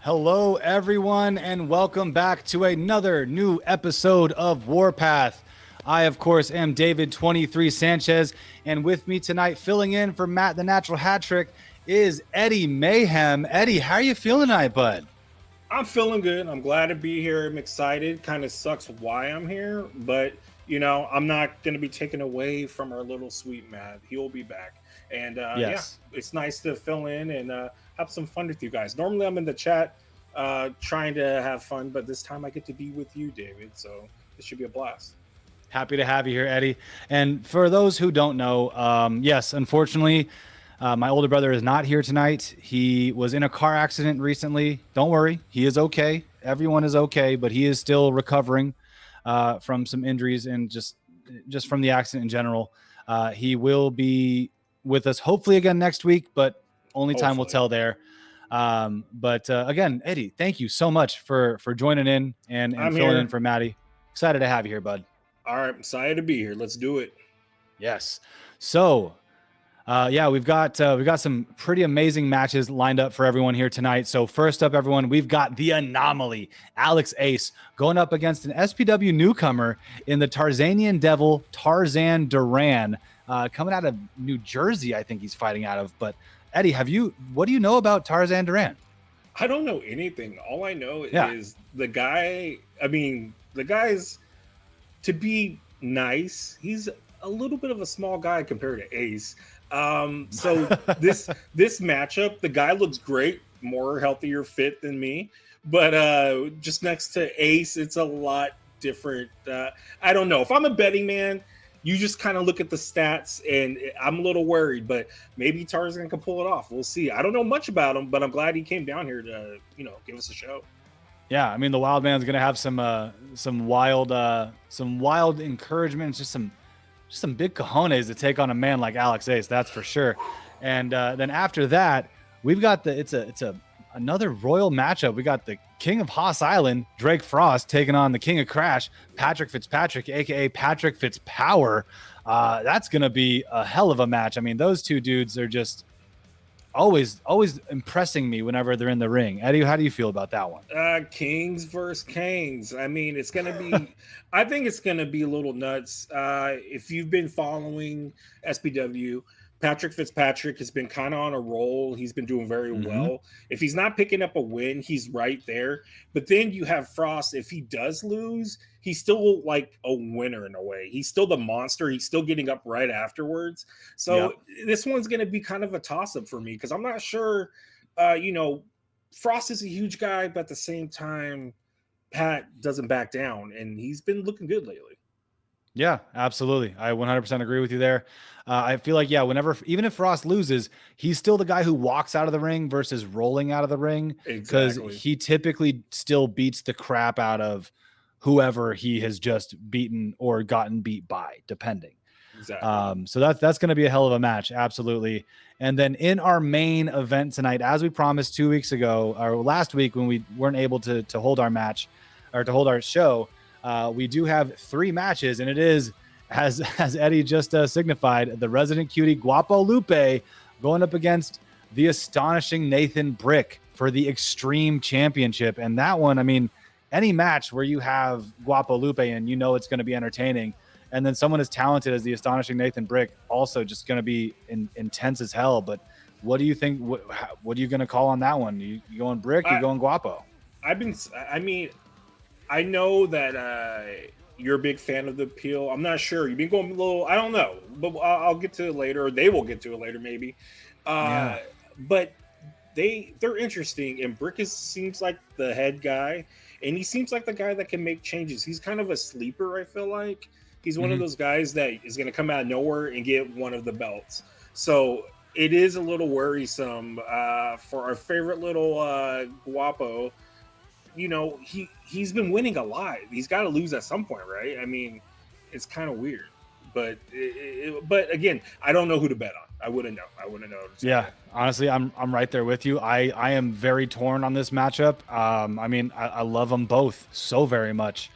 Hello, everyone, and welcome back to another new episode of Warpath. I, of course, am David 23 Sanchez, and with me tonight, filling in for Matt the Natural Hat Trick, is Eddie Mayhem. Eddie, how are you feeling tonight, bud? I'm feeling good. I'm glad to be here. I'm excited. Kind of sucks why I'm here, but I'm not going to be taken away from our little sweet Matt. He'll be back. And Yes. it's nice to fill in and have some fun with you guys. Normally, I'm in the chat trying to have fun, but this time I get to be with you, David. So this should be a blast. Happy to have you here, Eddie. And for those who don't know, yes, unfortunately, my older brother is not here tonight. He was in a car accident recently. Don't worry, he is okay. Everyone is okay, but he is still recovering from some injuries and just from the accident in general. He will be with us hopefully again next week, but only time will tell there. But again, Eddie, thank you so much for joining in and filling in for Maddie. Excited to have you here, bud. All right, I'm excited to be here. Let's do it. Yes. So, we've got some pretty amazing matches lined up for everyone here tonight. So first up, everyone, we've got the Anomaly, Alex Ace, going up against an SPW newcomer in the Tarzanian Devil, Tarzan Duran, coming out of New Jersey. I think he's fighting out of. But Eddie, what do you know about Tarzan Duran? I don't know anything. All I know is the guy. I mean, the guy's, to be nice, he's a little bit of a small guy compared to Ace. So this matchup, the guy looks great, more healthier fit than me, but just next to Ace, it's a lot different. I don't know. If I'm a betting man, you just kind of look at the stats, and I'm a little worried, but maybe Tarzan can pull it off. We'll see. I don't know much about him, but I'm glad he came down here to give us a show. Yeah, I mean, the Wild Man's gonna have some wild encouragement, just some big cojones to take on a man like Alex Ace, that's for sure. And then after that, we've got it's another royal matchup. We got the King of Haus Island, Drake Frost, taking on the King of Crash, Patrick Fitzpatrick, aka Patrick Fitzpower. That's gonna be a hell of a match. I mean, those two dudes are just always impressing me whenever they're in the ring. Eddie, how do you feel about that one? Kings versus Kings. I mean, it's gonna be I think it's gonna be a little nuts. If you've been following SPW, Patrick Fitzpatrick has been kind of on a roll. He's been doing very well. If he's not picking up a win, he's right there. But then you have Frost. If he does lose, he's still like a winner in a way. He's still the monster. He's still getting up right afterwards. So this one's going to be kind of a toss-up for me because I'm not sure, Frost is a huge guy, but at the same time, Pat doesn't back down, and he's been looking good lately. Yeah, absolutely. I 100% agree with you there. I feel like, even if Frost loses, he's still the guy who walks out of the ring versus rolling out of the ring, because he typically still beats the crap out of whoever he has just beaten or gotten beat by, depending. Exactly. So that's going to be a hell of a match. Absolutely. And then in our main event tonight, as we promised 2 weeks ago, or last week when we weren't able to hold our match or to hold our show, we do have 3 matches, and it is, as Eddie just signified, the resident cutie Guapo Lupe going up against the astonishing Nathan Brick for the Extreme Championship. And that one, I mean, any match where you have Guapo Lupe and it's going to be entertaining, and then someone as talented as the astonishing Nathan Brick also just going to be intense as hell. But what do you think? What are you going to call on that one? You going Brick? You going Guapo? I know that you're a big fan of the appeal. I'm not sure. You've been going a little, I don't know, but I'll get to it later, or they will get to it later, maybe. But they're interesting, and Brick seems like the head guy, and he seems like the guy that can make changes. He's kind of a sleeper, I feel like. He's one of those guys that is going to come out of nowhere and get one of the belts. So it is a little worrisome for our favorite little Guapo. He's been winning a lot. He's got to lose at some point, right? I mean, it's kind of weird, but again, I don't know who to bet on. I wouldn't know. Yeah, honestly, I'm right there with you. I am very torn on this matchup. I mean, I love them both so very much,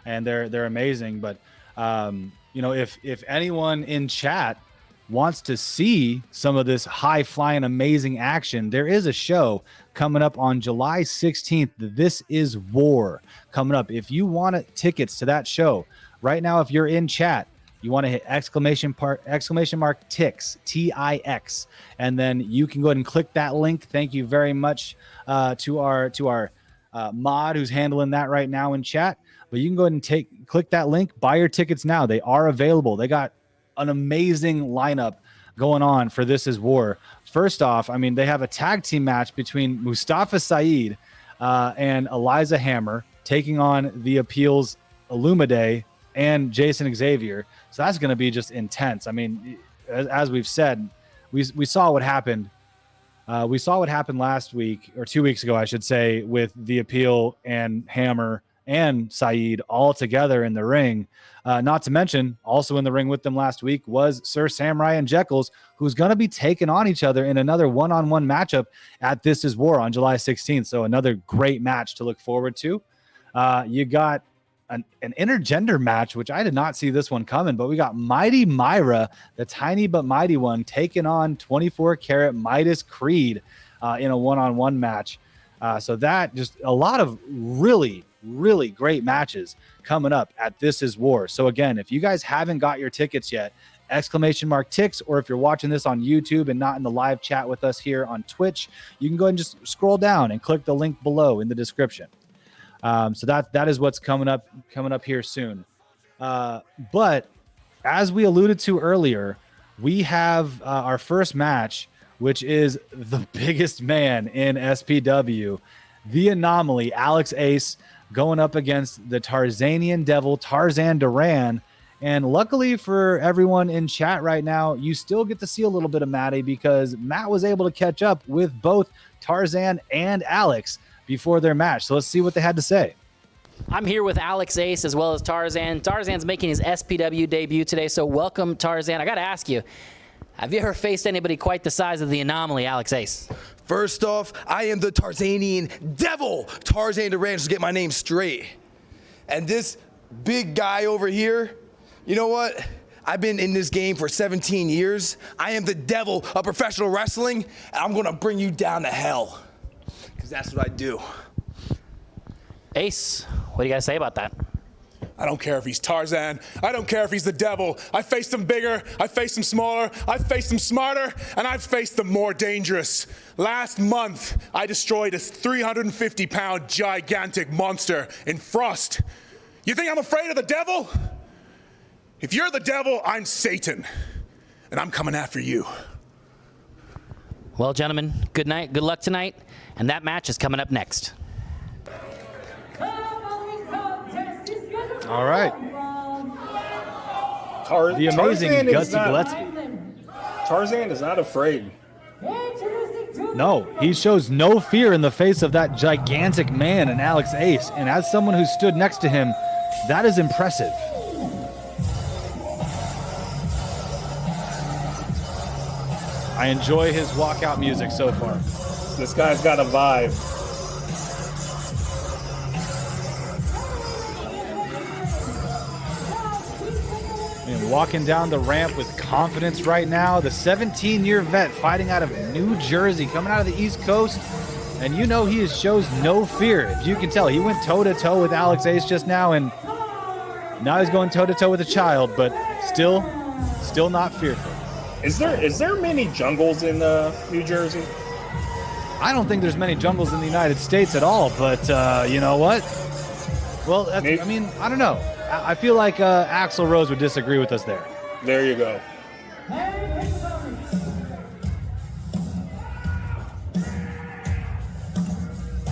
and they're amazing. But if anyone in chat wants to see some of this high-flying, amazing action, there is a show coming up on July 16th. This Is War coming up. If you want tickets to that show, right now, if you're in chat, you want to hit exclamation mark TIX, TIX, and then you can go ahead and click that link. Thank you very much to our mod who's handling that right now in chat. But you can go ahead and click that link, buy your tickets now. They are available. They got an amazing lineup going on for This Is War. First off, I mean, they have a tag team match between Mustafa Saeed and Eliza Hammer taking on the Appeals Illumide and Jason Xavier. So that's going to be just intense. I mean, as we've said, we saw what happened. We saw what happened last week, or 2 weeks ago, I should say, with the Appeal and Hammer and Saeed all together in the ring. Not to mention, also in the ring with them last week was Sir Samurai and Jekyll's, who's going to be taking on each other in another one-on-one matchup at This Is War on July 16th. So another great match to look forward to. You got an intergender match, which I did not see this one coming, but we got Mighty Myra, the tiny but mighty one, taking on 24-karat Midas Creed in a one-on-one match. So that just a lot of really great matches coming up at This Is War. So again, if you guys haven't got your tickets yet, exclamation mark TIX, or if you're watching this on YouTube and not in the live chat with us here on Twitch, you can go ahead and just scroll down and click the link below in the description. So that is what's coming up here soon. But as we alluded to earlier, we have our first match, which is the biggest man in SPW, the Anomaly, Alex Ace, going up against the Tarzanian Devil, Tarzan Duran. And luckily for everyone in chat right now, you still get to see a little bit of Matty, because Matt was able to catch up with both Tarzan and Alex before their match. So let's see what they had to say. I'm here with Alex Ace as well as Tarzan. Tarzan's making his SPW debut today, so welcome, Tarzan. I got to ask you, have you ever faced anybody quite the size of the Anomaly, Alex Ace? First off, I am the Tarzanian Devil, Tarzan Duran, just to get my name straight. And this big guy over here, you know what? I've been in this game for 17 years. I am the devil of professional wrestling, and I'm gonna bring you down to hell, because that's what I do. Ace, what do you got to say about that? I don't care if he's Tarzan. I don't care if he's the devil. I faced him bigger. I faced him smaller. I faced him smarter. And I've faced them more dangerous. Last month, I destroyed a 350-pound gigantic monster in Frost. You think I'm afraid of the devil? If you're the devil, I'm Satan. And I'm coming after you. Well, gentlemen, good night. Good luck tonight. And that match is coming up next. All right. The amazing Gussie Gillespie. Tarzan is not afraid. No, he shows no fear in the face of that gigantic man and Alex Ace. And as someone who stood next to him, that is impressive. I enjoy his walkout music so far. This guy's got a vibe. And walking down the ramp with confidence right now, the 17-year vet fighting out of New Jersey, coming out of the East Coast, and you know he shows no fear. If you can tell, he went toe-to-toe with Alex Ace just now, and now he's going toe-to-toe with a child, but still not fearful. Is there many jungles in New Jersey? I don't think there's many jungles in the United States at all, but you know what? Well, I mean, I don't know. I feel like Axl Rose would disagree with us there. There you go.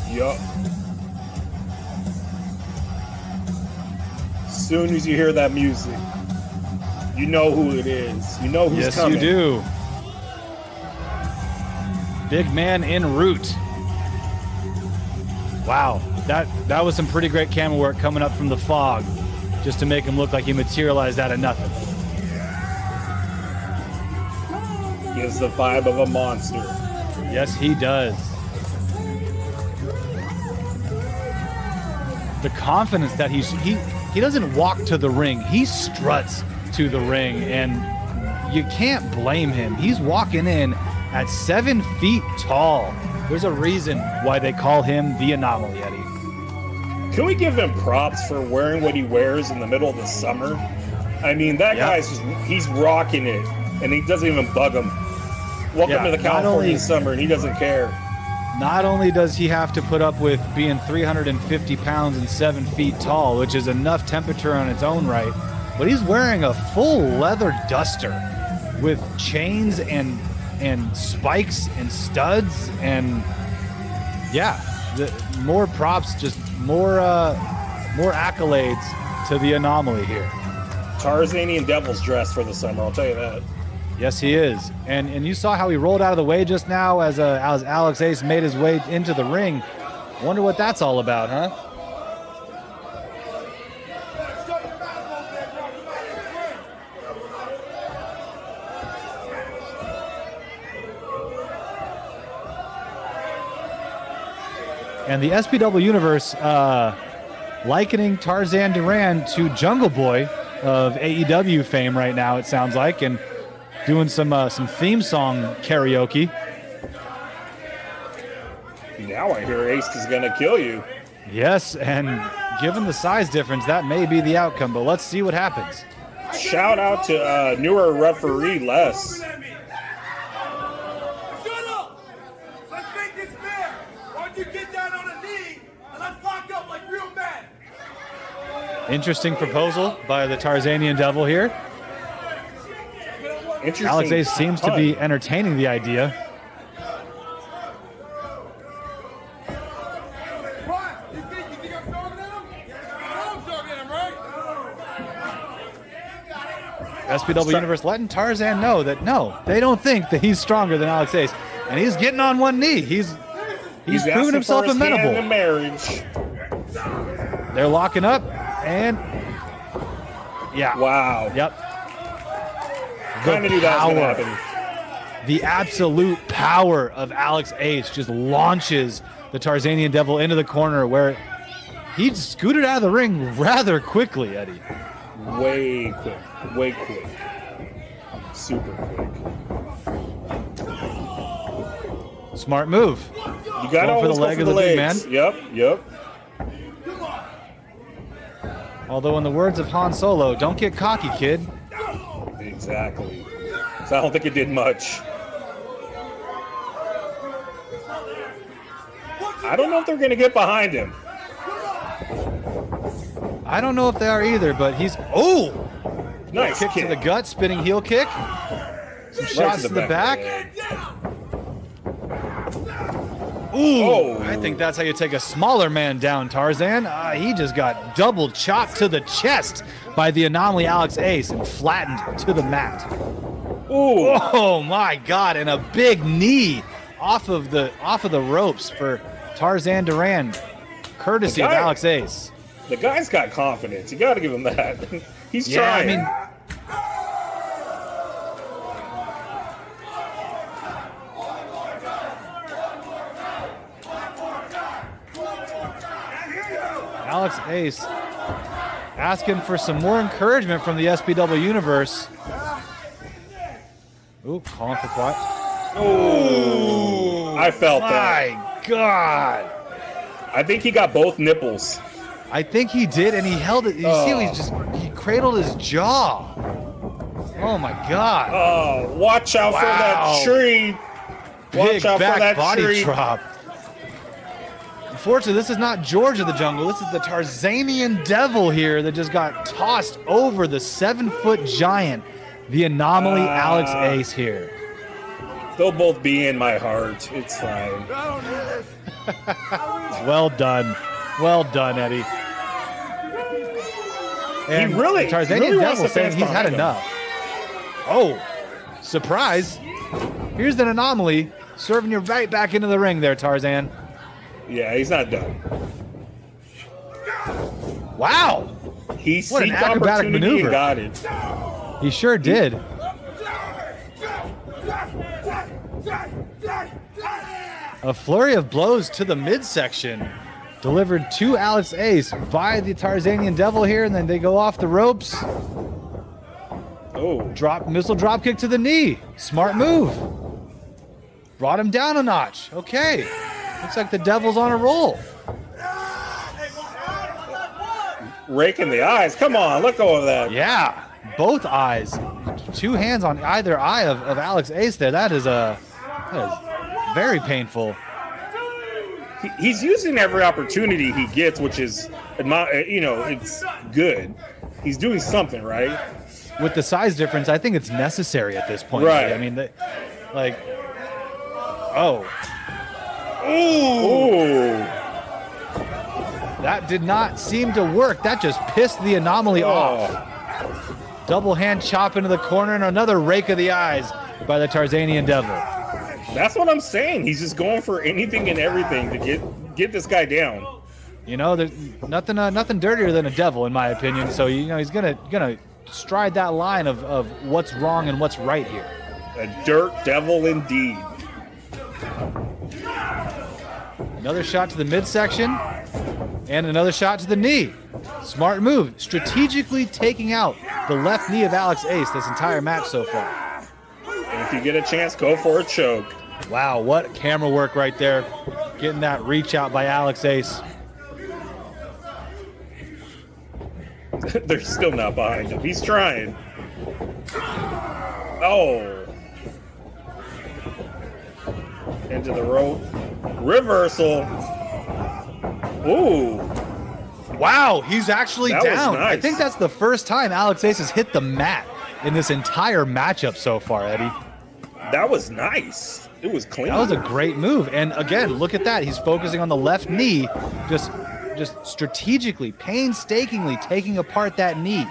Yup. As soon as you hear that music, you know who it is. You know who's coming. Yes, you do. Big man en route. Wow, that was some pretty great camera work coming up from the fog, just to make him look like he materialized out of nothing. Gives the vibe of a monster. Yes, he does. The confidence that he doesn't walk to the ring, he struts to the ring, and you can't blame him. He's walking in at 7 feet tall. There's a reason why they call him the Anomaly, Eddie. Can we give him props for wearing what he wears in the middle of the summer? I mean, that guy's he's rocking it, and he doesn't even bug him. Welcome to the California summer, and he doesn't care. Not only does he have to put up with being 350 pounds and 7 feet tall, which is enough temperature on its own right, but he's wearing a full leather duster with chains and spikes and studs, and more props, just more accolades to the Anomaly here. Tarzanian Devil's dressed for the summer, I'll tell you that. Yes, he is. And you saw how he rolled out of the way just now as Alex Ace made his way into the ring. Wonder what that's all about, huh? And the SPW Universe likening Tarzan Duran to Jungle Boy of AEW fame right now, it sounds like, and doing some theme song karaoke. Now I hear Ace is gonna kill you. Yes, and given the size difference, that may be the outcome, but let's see what happens. Shout out to newer referee Les. Shut up! Let's make this fair! Why don't you get down on a knee and let's lock up like real men? Interesting proposal by the Tarzanian Devil here. Alex Ace seems to be entertaining the idea. What? You think I'm talking to him? I'm talking to him, right? SPW Universe letting Tarzan know that no, they don't think that he's stronger than Alex Ace, and he's getting on one knee. He's proven himself amenable. In marriage. They're locking up, and wow. Yep. Kind of knew that was going to happen. The absolute power of Alex Ace just launches the Tarzanian Devil into the corner where he scooted out of the ring rather quickly, Eddie. Way quick. Super quick. Smart move. You got to for the leg of the big man. Yep. Although in the words of Han Solo, don't get cocky, kid. Exactly. So I don't think it did much. I don't know if they're going to get behind him. I don't know if they are either, but he's Nice kick to the gut, spinning heel kick. Some shots to the back. I think that's how you take a smaller man down, Tarzan. He just got double chopped to the chest by the Anomaly Alex Ace and flattened to the mat. Oh my God! And a big knee off of the ropes for Tarzan Duran, courtesy of Alex Ace. The guy's got confidence. You got to give him that. He's trying. I mean, Alex Ace asking for some more encouragement from the SPW Universe. Calling for quiet. I felt that. My God. I think he got both nipples. I think he did, and he held it. You see, he cradled his jaw. Oh my God. Oh, watch out for that tree. Big back body drop. Unfortunately, this is not George of the Jungle. This is the Tarzanian Devil here that just got tossed over the 7-foot giant, the Anomaly Alex Ace here. They'll both be in my heart. It's fine. Well done. Well done, Eddie. And he really, Tarzanian Devil saying he's had enough. Oh, surprise. Here's an Anomaly serving you right back into the ring there, Tarzan. Yeah, he's not done. Wow. He what an acrobatic maneuver. And got it. He sure did. A flurry of blows to the midsection delivered to Alex Ace by the Tarzanian Devil here, and then they go off the ropes. Oh, Missile drop kick to the knee. Smart move. Brought him down a notch. Okay. Looks like the Devil's on a roll. rake in the eyes. Come on, let go of that. Yeah, both eyes. 2 hands on either eye of Alex Ace there. That is very painful. He's using every opportunity he gets, which is, it's good. He's doing something, right? With the size difference, I think it's necessary at this point. Right. I mean, oh. Ooh. That did not seem to work. That just pissed the anomaly off. Double hand chop into the corner and another rake of the eyes by the Tarzanian Devil. That's what I'm saying. He's just going for anything and everything to get this guy down. You know, there's nothing dirtier than a devil, in my opinion. So he's gonna stride that line of what's wrong and what's right here. A dirt devil indeed. Another shot to the midsection and another shot to the knee. Smart move, strategically taking out the left knee of Alex Ace this entire match so far. And if you get a chance, go for a choke. Wow, what camera work right there. Getting that reach out by Alex Ace. They're still not behind him. He's trying. Oh. Into the rope. Reversal. Ooh. Wow, he's actually That was down. nice. I think that's the first time Alex Ace has hit the mat in this entire matchup so far, Eddie. That was nice. It was clean. That was a great move. And again, look at that. He's focusing on the left knee, just strategically, painstakingly taking apart that knee,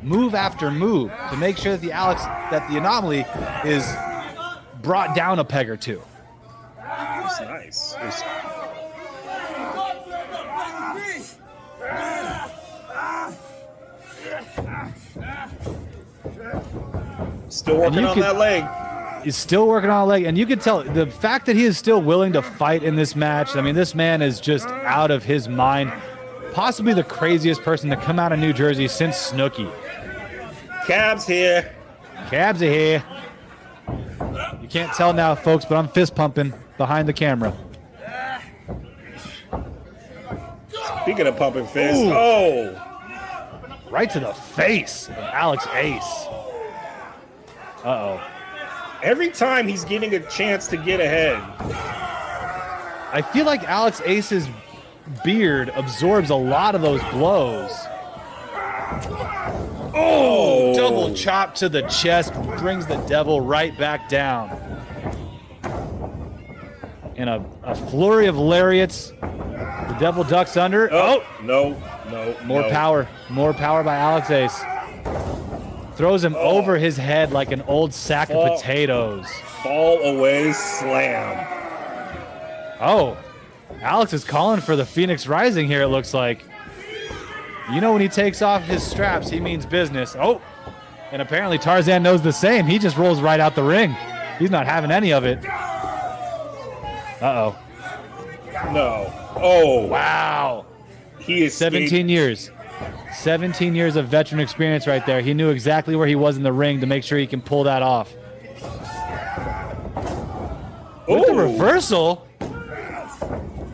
move after move, to make sure that the anomaly is brought down a peg or two. That's nice. Still working on that leg. He's still working on a leg, and you can tell the fact that he is still willing to fight in this match. I mean, this man is just out of his mind. Possibly the craziest person to come out of New Jersey since Snooki. Cabs here. Cabs are here. You can't tell now, folks, but I'm fist pumping behind the camera. Speaking of pumping fist, Ooh. oh. Right to the face of Alex Ace. Uh-oh. Every time he's getting a chance to get ahead. I feel like Alex Ace's beard absorbs a lot of those blows. Oh, double chop to the chest brings the Devil right back down. And a flurry of lariats. The Devil ducks under. Oh, no. More power by Alex Ace. Throws him over his head like an old sack of potatoes. Fall away slam. Oh, Alex is calling for the Phoenix Rising here, it looks like. You know, when he takes off his straps, he means business. Oh, and apparently Tarzan knows the same. He just rolls right out the ring. He's not having any of it. Uh-oh. No. Oh. Wow. He is 17 years. 17 years of veteran experience right there. He knew exactly where he was in the ring to make sure he can pull that off. With the reversal.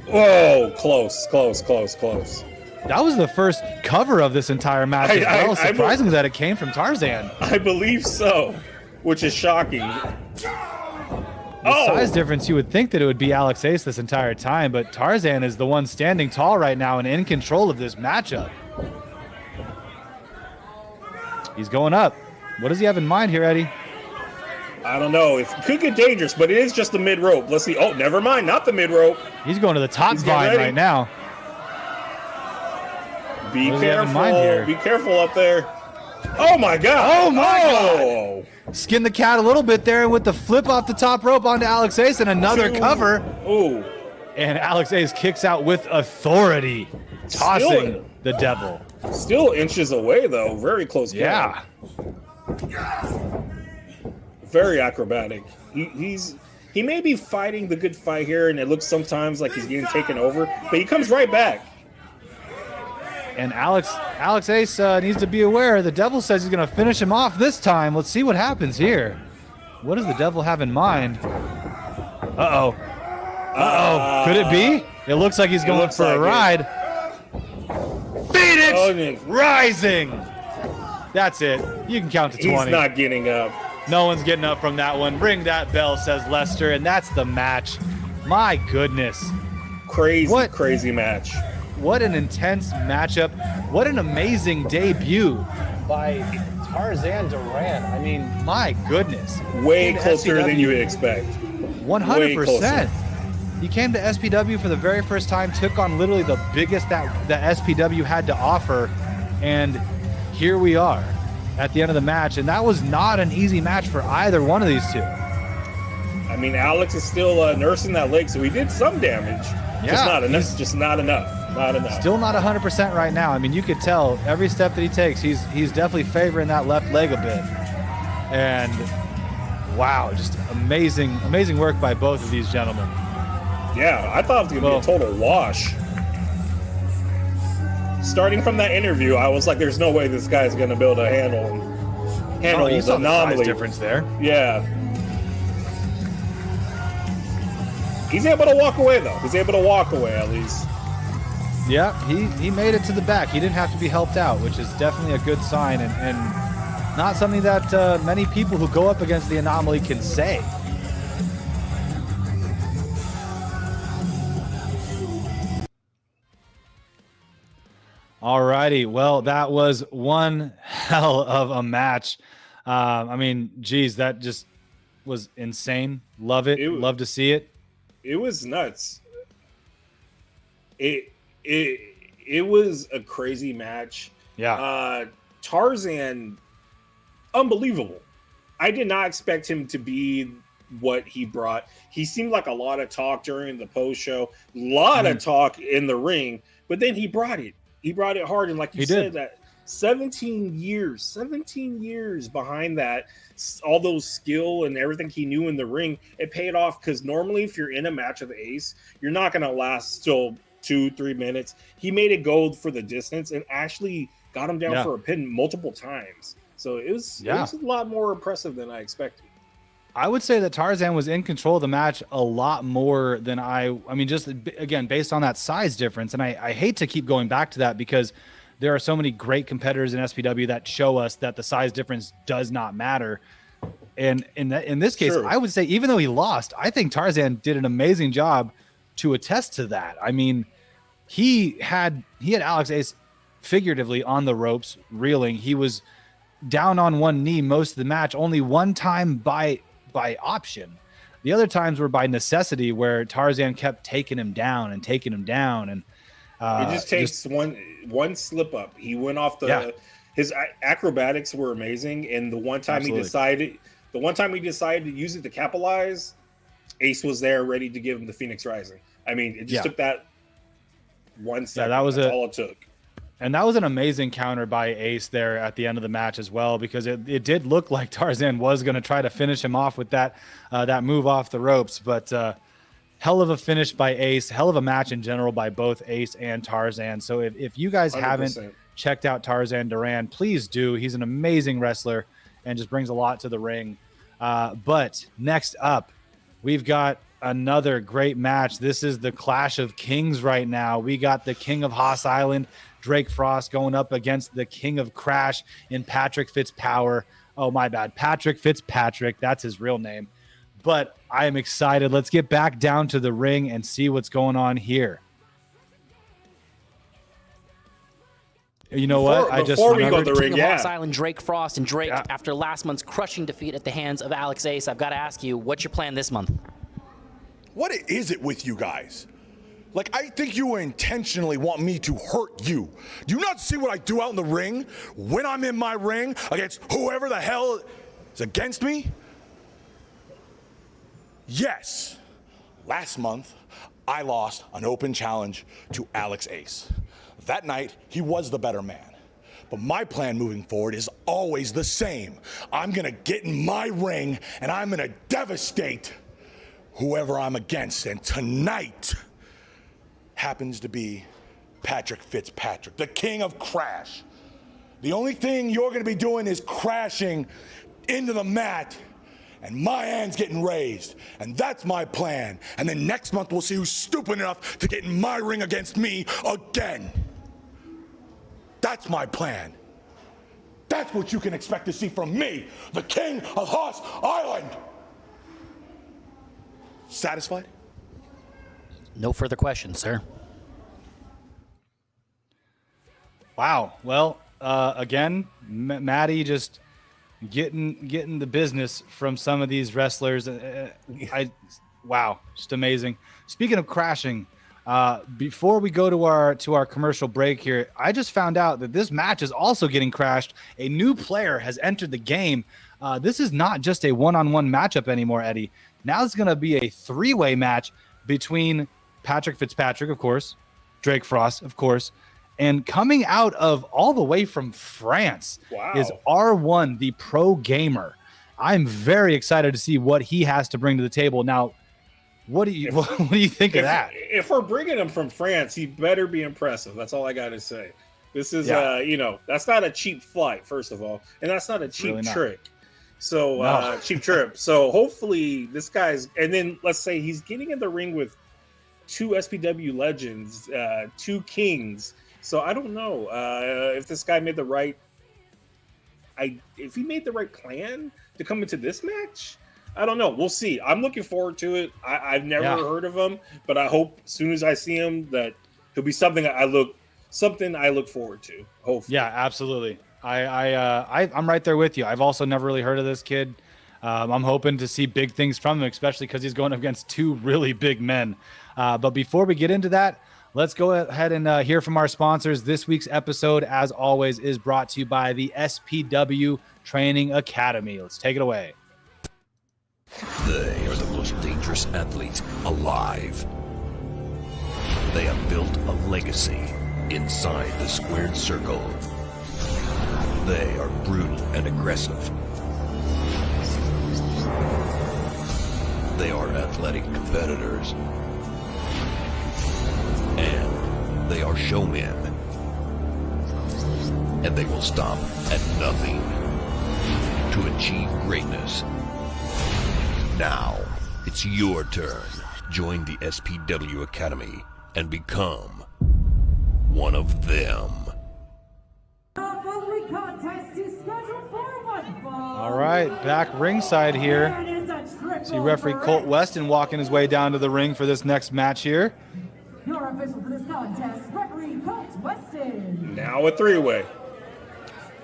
Whoa, close. That was the first cover of this entire match as well. Surprising that it came from Tarzan. I believe so, which is shocking. The size difference, you would think that it would be Alex Ace this entire time, but Tarzan is the one standing tall right now and in control of this matchup. He's going up. What does he have in mind here, Eddie? I don't know. It could get dangerous, but it is just the mid rope. Let's see. Oh, never mind. Not the mid rope. He's going to the top vine right now. Be careful. Be careful up there. Oh, my God. Oh, my God. Skin the cat a little bit there with the flip off the top rope onto Alex Ace and another cover. Ooh. And Alex Ace kicks out with authority, tossing the Devil. Still inches away, though. Very close. Yeah. Very acrobatic. He may be fighting the good fight here, and it looks sometimes like he's getting taken over, but he comes right back. And Alex Alex Ace needs to be aware. The Devil says he's going to finish him off this time. Let's see what happens here. What does the Devil have in mind? Uh-oh. Uh-oh. Could it be? It looks like he's going for a ride. Phoenix Rising. That's it. You can count to 20. He's not getting up. No one's getting up from that one. Ring that bell, says Lester, and that's the match. My goodness. Crazy match. What an intense matchup. What an amazing debut by Tarzan Duran. I mean, my goodness. Way closer than you would expect. 100%. He came to SPW for the very first time, took on literally the biggest that SPW had to offer, and here we are at the end of the match, and that was not an easy match for either one of these two. I mean, Alex is still nursing that leg, so he did some damage. Yeah, just not enough. Just not enough. Not enough. Still not 100% right now. I mean, you could tell every step that he takes, he's definitely favoring that left leg a bit. And wow, just amazing work by both of these gentlemen. Yeah, I thought it was going to be a total wash. Starting from that interview, I was like, "There's no way this guy's going to be able to handle you saw the anomaly." The size difference there. Yeah. He's able to walk away, though. He's able to walk away, at least. Yeah, he made it to the back. He didn't have to be helped out, which is definitely a good sign, and not something that many people who go up against the anomaly can say. Alrighty, well, that was one hell of a match. I mean, geez, that just was insane. Love it. Love to see it. It was nuts. It was a crazy match. Yeah. Tarzan, unbelievable. I did not expect him to be what he brought. He seemed like a lot of talk during the post show, a lot of talk in the ring, but then he brought it. He brought it hard, and like you said, that 17 years behind that, all those skill and everything he knew in the ring, it paid off, because normally if you're in a match with Ace, you're not going to last still 2-3 minutes. He made it go for the distance and actually got him down for a pin multiple times. So it was a lot more impressive than I expected. I would say that Tarzan was in control of the match a lot more than I mean, just again, based on that size difference. And I hate to keep going back to that, because there are so many great competitors in SPW that show us that the size difference does not matter. And in this case, I would say, even though he lost, I think Tarzan did an amazing job to attest to that. I mean, he had Alex Ace figuratively on the ropes, reeling. He was down on one knee most of the match, only one time by option. The other times were by necessity, where Tarzan kept taking him down. And it just takes one slip up. He went off his acrobatics were amazing, and the one time he decided to use it to capitalize, Ace was there ready to give him the Phoenix Rising. I mean, it just took that 1 second. That's all it took. And that was an amazing counter by Ace there at the end of the match as well, because it did look like Tarzan was going to try to finish him off with that move off the ropes. But hell of a finish by Ace, hell of a match in general by both Ace and Tarzan. So if you guys 100%. Haven't checked out Tarzan Duran, please do. He's an amazing wrestler and just brings a lot to the ring. But next up, we've got another great match. This is the Clash of Kings right now. We got the King of Haus Island, Drake Frost, going up against the King of Crash in Patrick Fitzpower. Oh, my bad. Patrick Fitzpatrick. That's his real name. But I am excited. Let's get back down to the ring and see what's going on here. You know what? Before we go to the ring, King of Haus Island, Drake Frost, and Drake, after last month's crushing defeat at the hands of Alex Ace, I've got to ask you, what's your plan this month? What is it with you guys? Like, I think you intentionally want me to hurt you. Do you not see what I do out in the ring when I'm in my ring against whoever the hell is against me? Yes, last month, I lost an open challenge to Alex Ace. That night, he was the better man. But my plan moving forward is always the same. I'm gonna get in my ring and I'm gonna devastate whoever I'm against. And tonight happens to be Patrick Fitzpatrick, the king of crash. The only thing you're going to be doing is crashing into the mat, and my hand's getting raised, and that's my plan. And then next month we'll see who's stupid enough to get in my ring against me again. That's my plan. That's what you can expect to see from me, the king of Haus Island. Satisfied? No further questions, sir. Wow. Well, again, Maddie just getting the business from some of these wrestlers. Wow, just amazing. Speaking of crashing, before we go to our commercial break here, I just found out that this match is also getting crashed. A new player has entered the game. This is not just a one-on-one matchup anymore, Eddie. Now it's going to be a three-way match between Patrick Fitzpatrick, of course, Drake Frost, of course, and coming out of all the way from France is R1, the pro gamer. I'm very excited to see what he has to bring to the table. Now, what do you think of that? If we're bringing him from France, he better be impressive. That's all I got to say. This is, that's not a cheap flight, first of all, and that's not a cheap trick. So cheap trip. So hopefully this guy's, and then let's say he's getting in the ring with two SPW legends, two kings. So I don't know if this guy made the right. If he made the right plan to come into this match, I don't know. We'll see. I'm looking forward to it. I've never heard of him, but I hope as soon as I see him that he'll be something I look forward to. Hopefully. Yeah, absolutely. I'm right there with you. I've also never really heard of this kid. I'm hoping to see big things from him, especially because he's going up against two really big men. But before we get into that, let's go ahead and hear from our sponsors. This week's episode, as always, is brought to you by the SPW Training Academy. Let's take it away. They are the most dangerous athletes alive. They have built a legacy inside the squared circle. They are brutal and aggressive. They are athletic competitors. And they are showmen. And they will stop at nothing to achieve greatness. Now, it's your turn. Join the SPW Academy and become one of them. All right, back ringside here. See referee Colt Weston walking his way down to the ring for this next match here. Your official for this contest, referee Colt Weston. Now a three-way.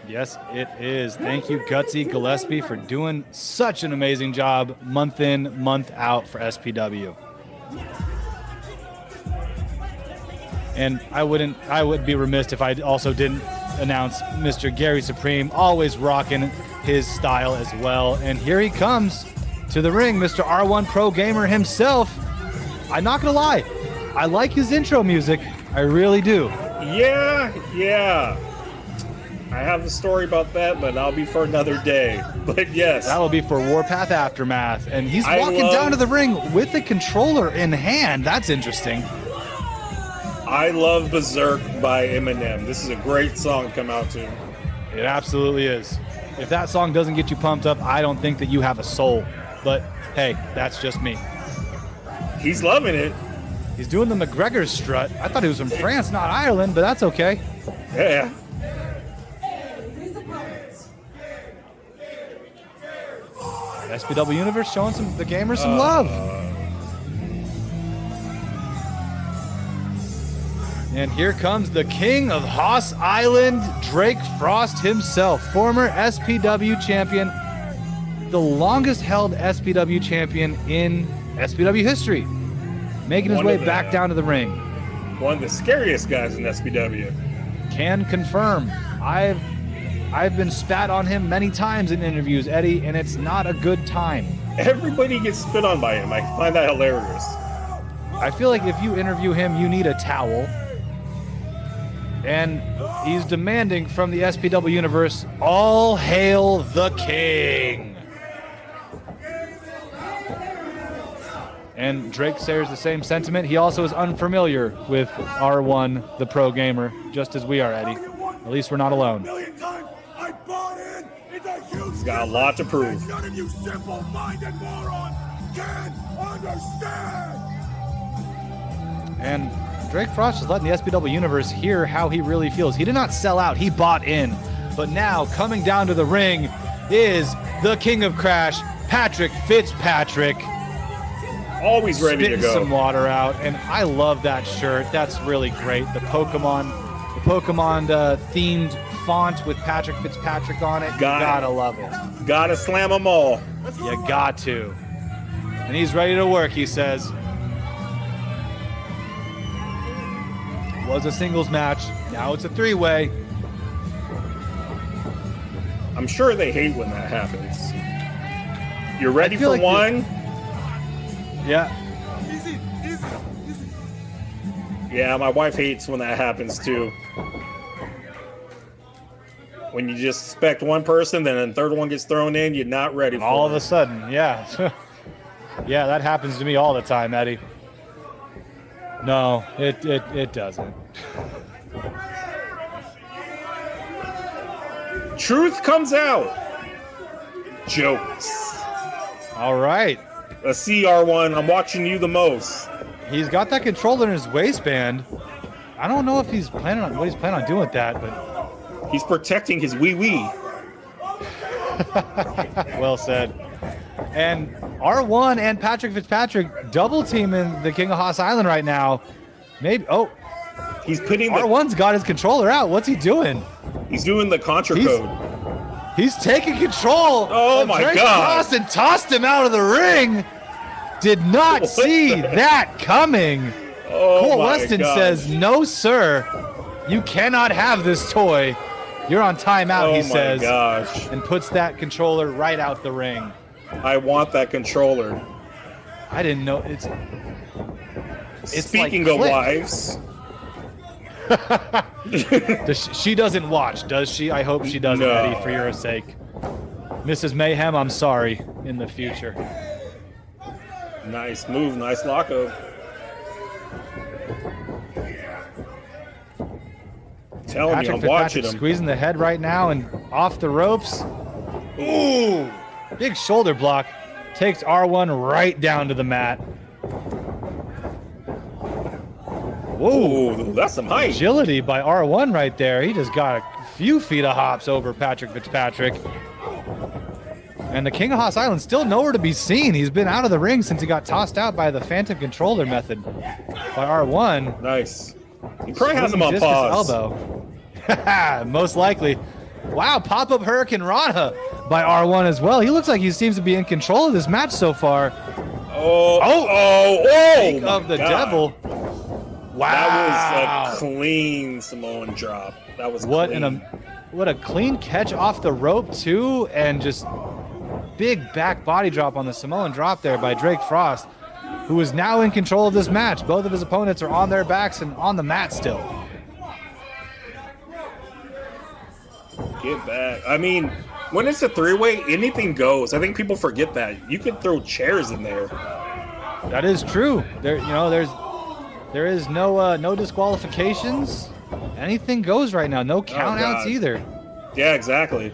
Yes, it is. Thank you, Gutsy Gillespie, for doing such an amazing job month in, month out for SPW. And I would be remiss if I also didn't announce Mr. Gary Supreme, always rocking his style as well. And here he comes to the ring, Mr. R1 Pro Gamer himself. I'm not gonna lie, I like his intro music. I really do. Yeah. I have a story about that, but I'll be for another day. But yes. That'll be for Warpath Aftermath. And he's walking down to the ring with the controller in hand. That's interesting. I love Berserk by Eminem. This is a great song to come out to. It absolutely is. If that song doesn't get you pumped up, I don't think that you have a soul. But hey, that's just me. He's loving it. He's doing the McGregor strut. I thought he was from France, not Ireland, but that's okay. Yeah. SPW Universe showing the gamers some love. And here comes the king of Haus Island, Drake Frost himself, former SPW champion, the longest held SPW champion in SPW history, making his way back down to the ring. One of the scariest guys in SPW. Can confirm. I've been spat on him many times in interviews, Eddie, and it's not a good time. Everybody gets spit on by him. I find that hilarious. I feel like if you interview him, you need a towel. And he's demanding from the SPW Universe, all hail the king. And Drake shares the same sentiment. He also is unfamiliar with R1, the pro gamer, just as we are, Eddie. At least we're not alone. He's got a lot to prove. None of you simple-minded morons can understand. And Drake Frost is letting the SPW universe hear how he really feels. He did not sell out. He bought in. But now, coming down to the ring is the King of Crash, Patrick Fitzpatrick. Always ready to go. Some water out, and I love that shirt. That's really great. The Pokemon themed font with Patrick Fitzpatrick on it. You gotta love it. Gotta slam them all. You got to. And he's ready to work, he says. It was a singles match. Now it's a three-way. I'm sure they hate when that happens. You're ready for like one? Yeah. Easy. Yeah, my wife hates when that happens too. When you just expect one person, then a third one gets thrown in, you're not ready for it. All of a sudden, yeah. Yeah, that happens to me all the time, Eddie. No, it doesn't. Truth comes out. Jokes. All right. A CR1, I'm watching you the most. He's got that controller in his waistband. I don't know if he's planning on doing with that, but he's protecting his wee-wee. Well said. And R1 and Patrick Fitzpatrick double teaming the King of Haus Island right now. Maybe he's putting R1's got his controller out. What's he doing? He's doing the Contra code. He's taking control. Oh my Drake God! Frost and tossed him out of the ring. Did not see that coming. Oh Cole my Weston gosh. says, "No, sir, you cannot have this toy. You're on timeout." He says, gosh. and puts that controller right out the ring. I want that controller. I didn't know it's Speaking like of Click. wives. She doesn't watch, does she? I hope she doesn't, No. Eddie, for your sake. Mrs. Mayhem, I'm sorry in the future. Nice move, nice lockup. Telling Patrick you, I'm watching Fitzpatrick him. squeezing the head right now and off the ropes. Ooh, big shoulder block. Takes R1 right down to the mat. Whoa, Ooh, that's some height. agility by R1 right there. He just got a few feet of hops over Patrick Fitzpatrick. And the King of Haus Island still nowhere to be seen. He's been out of the ring since he got tossed out by the Phantom Controller method by R1. Nice. He probably has him Swinging on discus pause. elbow. Most likely. Wow, pop-up Hurricane Rana by R1 as well. He looks like he seems to be in control of this match so far. Speak of the God. devil. Wow. That was a clean Samoan drop. That was clean. What a clean catch off the rope too, and just big back body drop on the Samoan drop there by Drake Frost, who is now in control of this match. Both of his opponents are on their backs and on the mat still. Get back. I mean, when it's a three-way, anything goes. I think people forget that. You could throw chairs in there. That is true. There is no disqualifications. Anything goes right now. No countouts either. Yeah, exactly.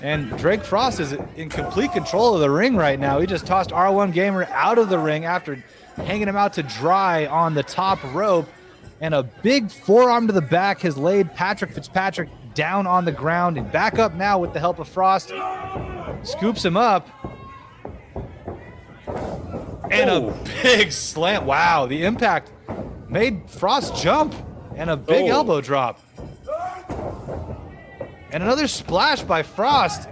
And Drake Frost is in complete control of the ring right now. He just tossed R1 Gamer out of the ring after hanging him out to dry on the top rope. And a big forearm to the back has laid Patrick Fitzpatrick down on the ground. And back up now with the help of Frost. Scoops him up. And a big slam. Wow, the impact made Frost jump. And a big elbow drop. And another splash by Frost.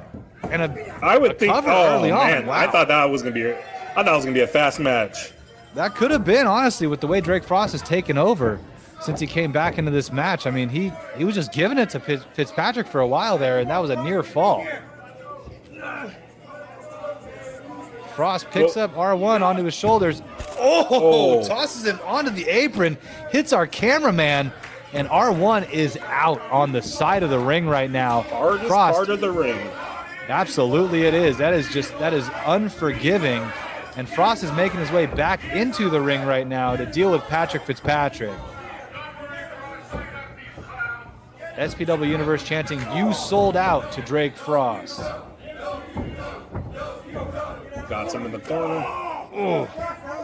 And I would think. cover Oh early on. man, Wow. I thought that was gonna be. I thought it was gonna be a fast match. That could have been, honestly, with the way Drake Frost has taken over since he came back into this match. I mean, he was just giving it to Fitzpatrick for a while there, and that was a near fall. Frost picks up R1 onto his shoulders. Tosses him onto the apron, hits our cameraman, and R1 is out on the side of the ring right now. Hardest Frost, part of the ring. absolutely it is. That is unforgiving. And Frost is making his way back into the ring right now to deal with Patrick Fitzpatrick. SPW Universe chanting, "You sold out" to Drake Frost. Got some in the corner. Ooh.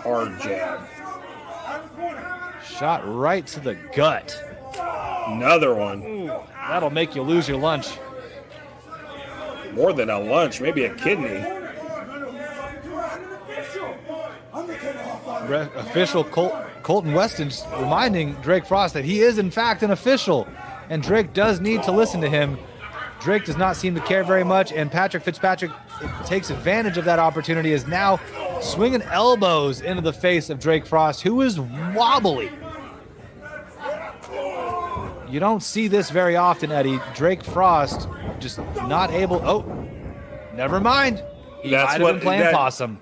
Hard jab. Shot right to the gut. Another one. Ooh, that'll make you lose your lunch. More than a lunch, maybe a kidney. Official Colton Weston's reminding Drake Frost that he is in fact an official, and Drake does need to listen to him. Drake does not seem to care very much, and Patrick Fitzpatrick takes advantage of that opportunity, is now swinging elbows into the face of Drake Frost, who is wobbly. You don't see this very often, Eddie. Drake Frost just not able. Oh, never mind. He might have been playing possum.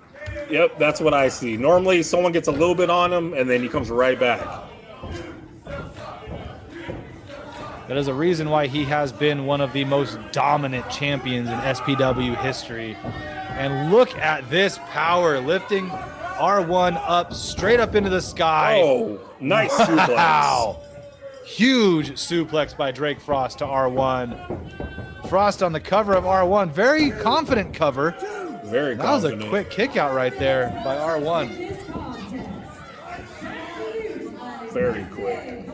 Yep, that's what I see. Normally, someone gets a little bit on him, and then he comes right back. That is a reason why he has been one of the most dominant champions in SPW history. And look at this power, lifting R1 up, straight up into the sky. Oh, nice suplex. Wow. Huge suplex by Drake Frost to R1. Frost on the cover of R1. Very confident cover. Very that confident. Was a quick kick out right there by R1. Very quick.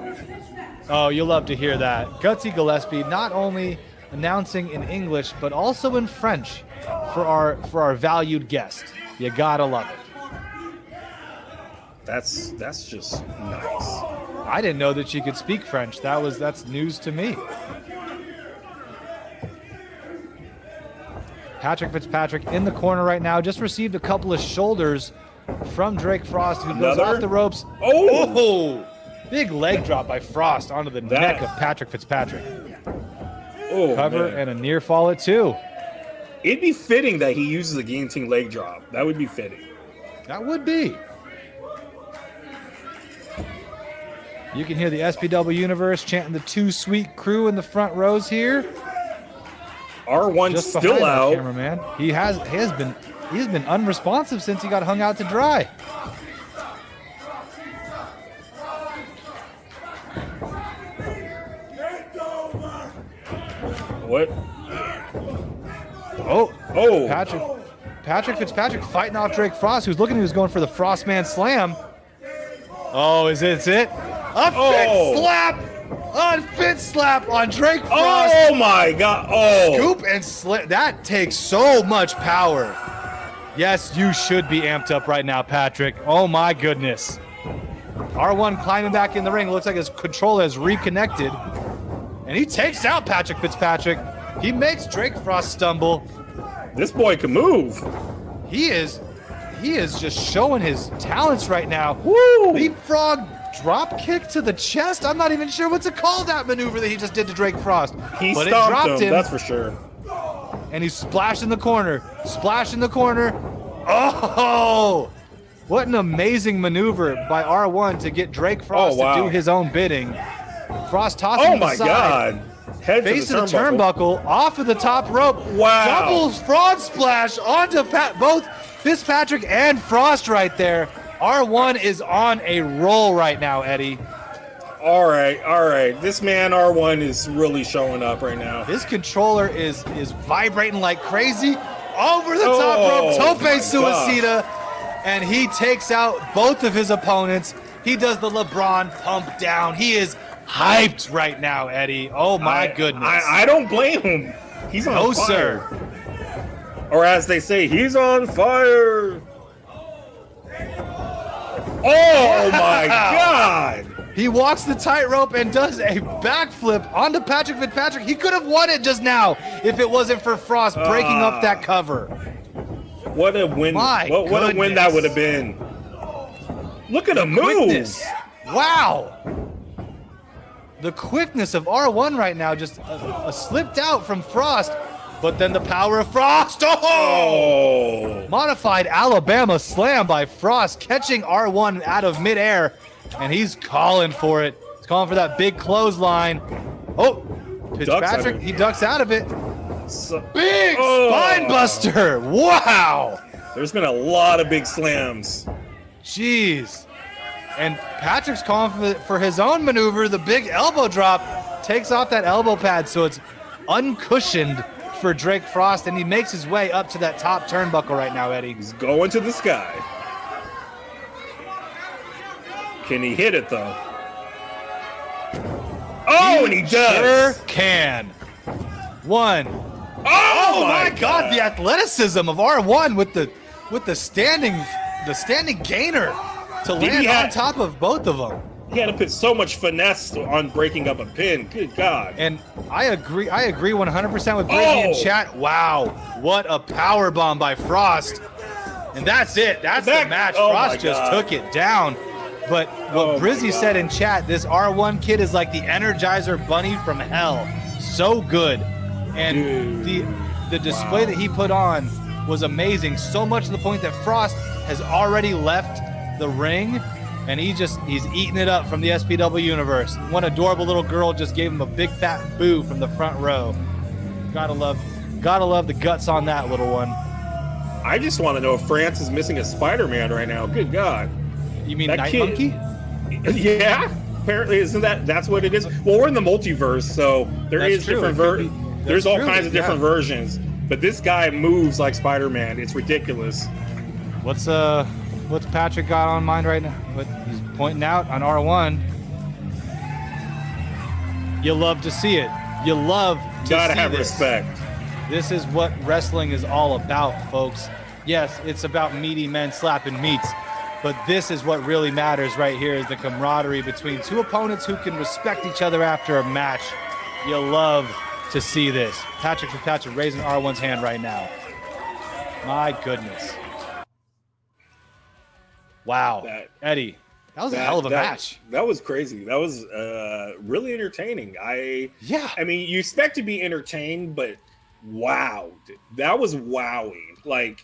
Oh, you'll love to hear that. Gutsy Gillespie not only announcing in English, but also in French for our valued guest. You gotta love it. That's just nice. I didn't know that she could speak French. That's news to me. Patrick Fitzpatrick in the corner right now. Just received a couple of shoulders from Drake Frost, who goes off the ropes. Oh! Big leg drop by Frost onto the neck of Patrick Fitzpatrick. Oh, cover man. and a near fall at 2. It'd be fitting that he uses a guillotine leg drop. That would be fitting. That would be. You can hear the SPW Universe chanting the Too Sweet crew in the front rows here. R1's just still out. Cameraman. He has been unresponsive since he got hung out to dry. What? Oh. Patrick Fitzpatrick fighting off Drake Frost, who's looking, who's going for the Frostman Slam. Oh, is it? A Fitz slap! On Fitz slap on Drake Frost. Oh my God! Oh, scoop and slip. That takes so much power. Yes, you should be amped up right now, Patrick. Oh my goodness. R1 climbing back in the ring. Looks like his controller has reconnected, and he takes out Patrick Fitzpatrick. He makes Drake Frost stumble. This boy can move. He is just showing his talents right now. Woo! Leapfrog drop kick to the chest. I'm not even sure what to call that maneuver that he just did to Drake Frost. He but stomped him, that's for sure. And he's splashing the corner. Oh! What an amazing maneuver by R1 to get Drake Frost to do his own bidding. Frost tossing him aside. God. Head face to of the turnbuckle, off of the top rope. Wow. Double frog splash onto both Fitzpatrick and Frost right there. R1 is on a roll right now, Eddie. All right. This man R1 is really showing up right now. His controller is vibrating like crazy. Over the top rope, Tope Suicida, and he takes out both of his opponents. He does the LeBron pump down. He is hyped right now, Eddie. Oh my goodness. I don't blame him. He's on fire. Sir. Or as they say, he's on fire. Oh my God. He walks the tightrope and does a backflip onto Patrick Fitzpatrick. He could have won it just now if it wasn't for Frost breaking up that cover. What a win. What a win that would have been. Look at him move. Quickness. Wow. The quickness of R1 right now, just slipped out from Frost, but then the power of Frost. Oh! Modified Alabama slam by Frost, catching R1 out of midair, and he's calling for it. He's calling for that big clothesline. Oh, Fitzpatrick, he ducks out of it. Big spine buster. Wow. There's been a lot of big slams. Jeez. And Patrick's calling for his own maneuver. The big elbow drop takes off that elbow pad, so it's uncushioned for Drake Frost, and he makes his way up to that top turnbuckle right now, Eddie. He's going to the sky. Can he hit it, though? Oh, and he does. Sure can. One. Oh my God! The athleticism of R1 with the standing gainer to land on top of both of them. He had to put so much finesse on breaking up a pin. Good God! And I agree 100% with Brizzy in chat. Wow, what a power bomb by Frost! And that's it. That's the match. Frost just took it down. But what Brizzy said in chat, this R1 kid is like the Energizer Bunny from hell. So good. And the display that he put on was amazing. So much to the point that Frost has already left the ring, and he's eating it up from the SPW universe. One adorable little girl just gave him a big fat boo from the front row. Gotta love the guts on that little one. I just want to know if France is missing a Spider-Man right now. Good God. You mean Night Monkey? Yeah. Apparently, that's what it is? Well, we're in the multiverse, so there's all kinds of different versions. But this guy moves like Spider-Man. It's ridiculous. What's Patrick got on mind right now? What he's pointing out on R1. You love to see it. You love to Gotta see have this. respect. This is what wrestling is all about, folks. Yes, it's about meaty men slapping meats. But this is what really matters right here, is the camaraderie between two opponents who can respect each other after a match. You love to see this. Patrick Fitzpatrick raising R1's hand right now. My goodness. Wow. Eddie, that was a hell of a match. That was crazy. That was really entertaining. I mean, you expect to be entertained, but wow. That was wowing. Like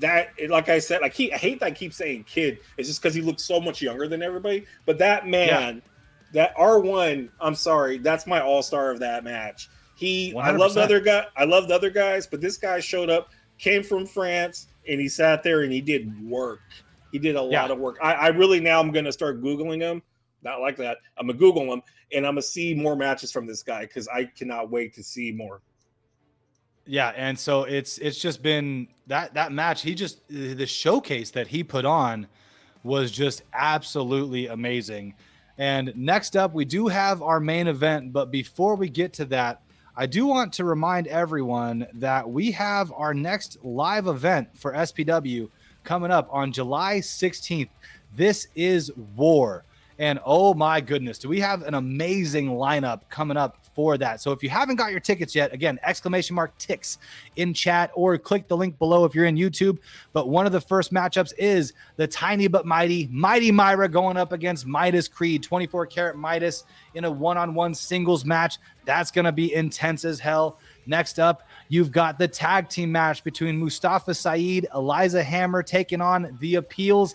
I said, I hate that I keep saying kid. It's just because he looks so much younger than everybody. But that man, that R1, I'm sorry, that's my all-star of that match. 100%. I love the other guys, but this guy showed up, came from France, and he sat there and he did work. He did a lot of work. I really now I'm gonna start Googling him. Not like that. I'm gonna Google him and I'm gonna see more matches from this guy because I cannot wait to see more. Yeah, and so it's just been that match. The showcase that he put on was just absolutely amazing. And next up, we do have our main event, but before we get to that, I do want to remind everyone that we have our next live event for SPW coming up on July 16th. This is War. And oh my goodness, do we have an amazing lineup coming up for that. So if you haven't got your tickets yet, again, !TICKS in chat or click the link below if you're in YouTube. But one of the first matchups is the tiny but mighty Myra going up against Midas Creed, 24 karat Midas in a one-on-one singles match. That's going to be intense as hell. Next up, you've got the tag team match between Mustafa Saeed, Eliza Hammer taking on the Appeals,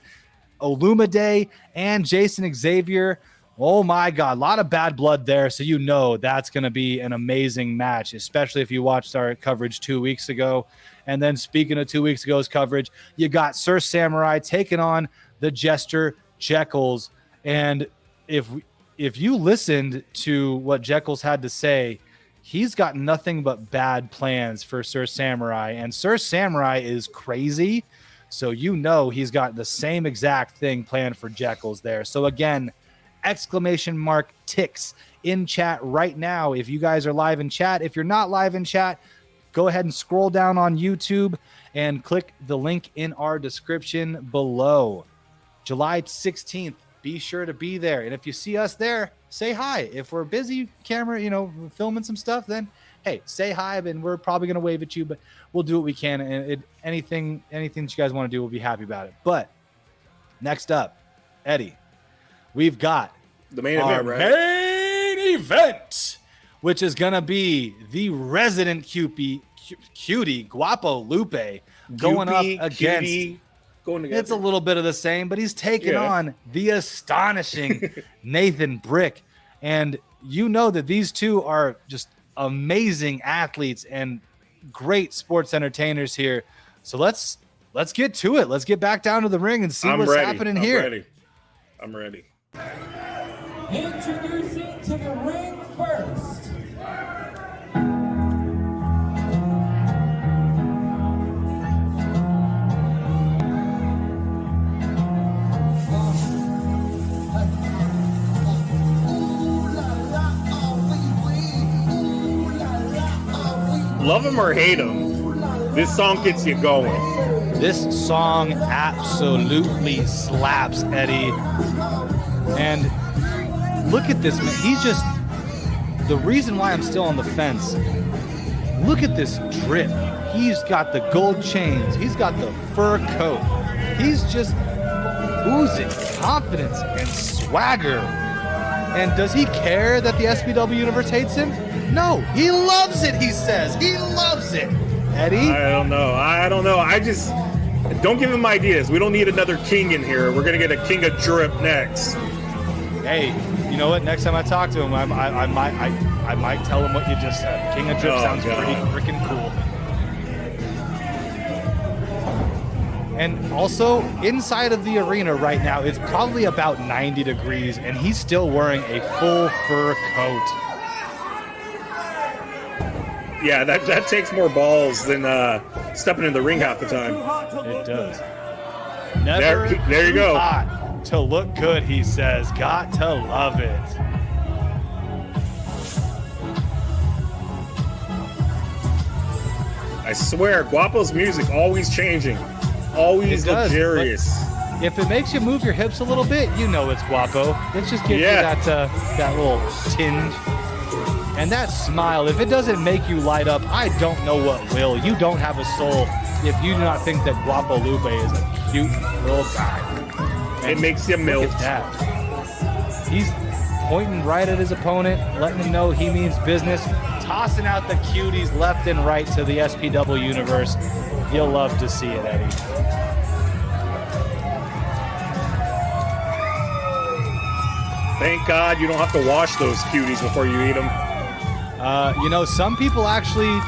Olumide, and Jason Xavier. Oh my God, a lot of bad blood there. So you know that's going to be an amazing match, especially if you watched our coverage 2 weeks ago. And then speaking of 2 weeks ago's coverage, you got Sir Samurai taking on the Jester Jekyls. And if you listened to what Jekyls had to say, he's got nothing but bad plans for Sir Samurai. And Sir Samurai is crazy. So you know he's got the same exact thing planned for Jekyls there. So again, !TICKS in chat right now if you guys are live in chat. If you're not live in chat, go ahead and scroll down on YouTube and click the link in our description below. July 16th, be sure to be there. And if you see us there, say hi. If we're busy camera, filming some stuff, then hey, say hi, and we're probably going to wave at you, but we'll do what we can. And anything that you guys want to do, we'll be happy about it. But next up, Eddie, we've got the main event, right? Main event, which is going to be the resident cutie, Guapo Lupe, going up against... It's a little bit of the same, but he's taking on the astonishing Nathan Brick. And you know that these two are just amazing athletes and great sports entertainers here. So let's let's get to it. Let's get back down to the ring and see what's happening here. I'm ready. Introducing to the ring first. Love him or hate him, this song gets you going. This song absolutely slaps, Eddie. And look at this, man. He's just, the reason why I'm still on the fence, look at this drip. He's got the gold chains. He's got the fur coat. He's just oozing confidence and swagger. And does he care that the SPW Universe hates him? No, he loves it, he says. He loves it. Eddie? I don't know. I just, don't give him ideas. We don't need another king in here. We're going to get a king of drip next. Hey, you know what? Next time I talk to him, I might tell him what you just said. King of drip sounds pretty freaking cool. And also, inside of the arena right now, it's probably about 90 degrees, and he's still wearing a full fur coat. Yeah, that takes more balls than stepping in the ring half the time. It does. Never there you go. Hot to look good, he says. Got to love it. I swear, Guapo's music always changing. Always luxurious. If it makes you move your hips a little bit, you know it's Guapo. Let's just give you that little tinge. And that smile, if it doesn't make you light up, I don't know what will. You don't have a soul if you do not think that Guapo Lupe is a cute little guy. It makes you melt. Look at that. He's pointing right at his opponent, letting him know he means business, tossing out the cuties left and right to the SPW Universe. You'll love to see it, Eddie. Thank God you don't have to wash those cuties before you eat them. You know, some people actually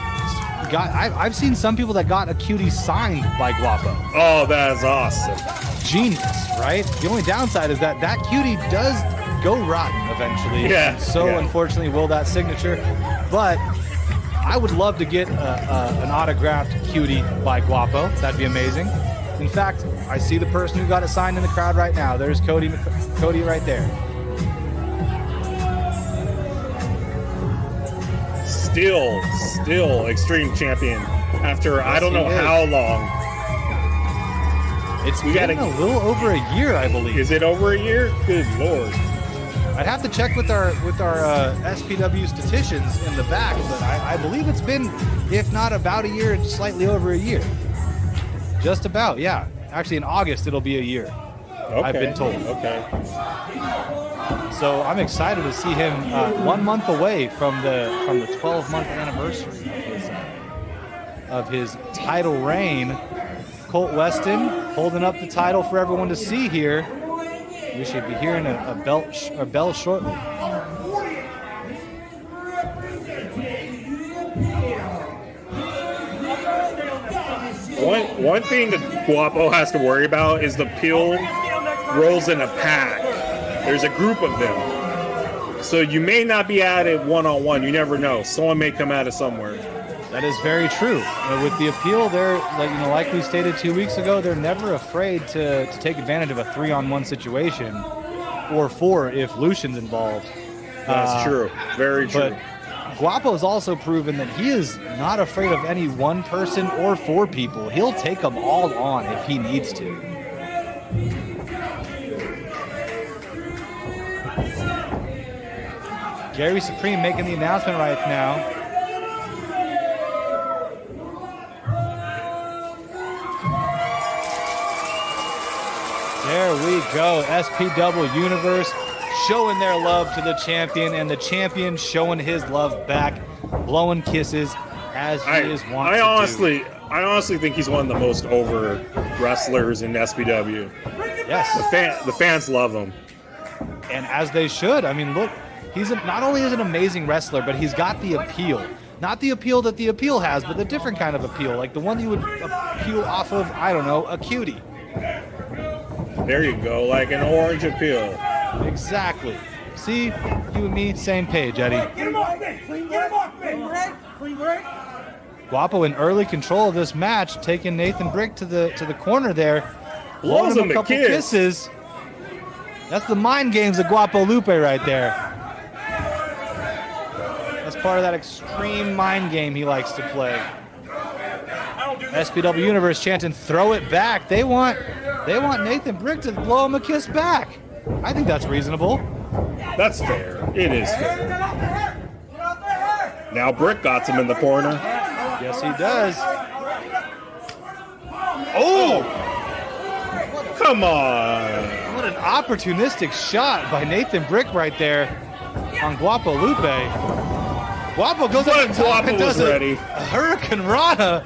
I've seen some people that got a cutie signed by Guapo. Oh, that is awesome. Genius, right? The only downside is that cutie does go rotten eventually. Yeah. So unfortunately will that signature. But I would love to get an autographed cutie by Guapo. That'd be amazing. In fact, I see the person who got it signed in the crowd right now. There's Cody right there. Still Extreme Champion after I don't know how long. It's been a little over a year, I believe. Is it over a year? Good Lord. I'd have to check with our SPW statisticians in the back, but I believe it's been, if not about a year, slightly over a year. Just about, yeah. Actually, in August, it'll be a year. Okay. I've been told. Okay. So I'm excited to see him 1 month away from the 12-month anniversary of his title reign. Colt Weston holding up the title for everyone to see here. We should be hearing a bell shortly. One thing that Guapo has to worry about is the Peel rolls in a pack. There's a group of them. So you may not be at it one-on-one. You never know. Someone may come at it somewhere. That is very true. With the Appeal, they're like we stated 2 weeks ago, they're never afraid to take advantage of a 3-on-1 situation, or 4 if Lucian's involved. That's true. Very true. But Guapo's also proven that he is not afraid of any one person or 4 people. He'll take them all on if he needs to. Gary Supreme making the announcement right now. There we go. SPW Universe showing their love to the champion, and the champion showing his love back, blowing kisses as he is wont to do. I honestly think he's one of the most over wrestlers in SPW. Yes. The fans love him. And as they should. I mean, look, not only is an amazing wrestler, but he's got the appeal. Not the appeal that the appeal has, but the different kind of appeal, like the one you would appeal off of, I don't know, a cutie. There you go, like an orange appeal. Exactly. See, you and me, same page, Eddie. Get him off me! Get him off me! Clean break! Guapo in early control of this match, taking Nathan Brick to the corner there. Blows blowing him a a couple kiss. kisses. That's the mind games of Guapo Lupe right there. That's part of that extreme mind game he likes to play. SPW Universe chanting, throw it back. They want Nathan Brick to blow him a kiss back. I think that's reasonable. That's fair. It is fair. Now Brick got him in the corner. Yes, he does. Oh! Come on. What an opportunistic shot by Nathan Brick right there on Guapo Lupe. Guapo goes up But the top Guapo and does was a ready. Hurricane Rana.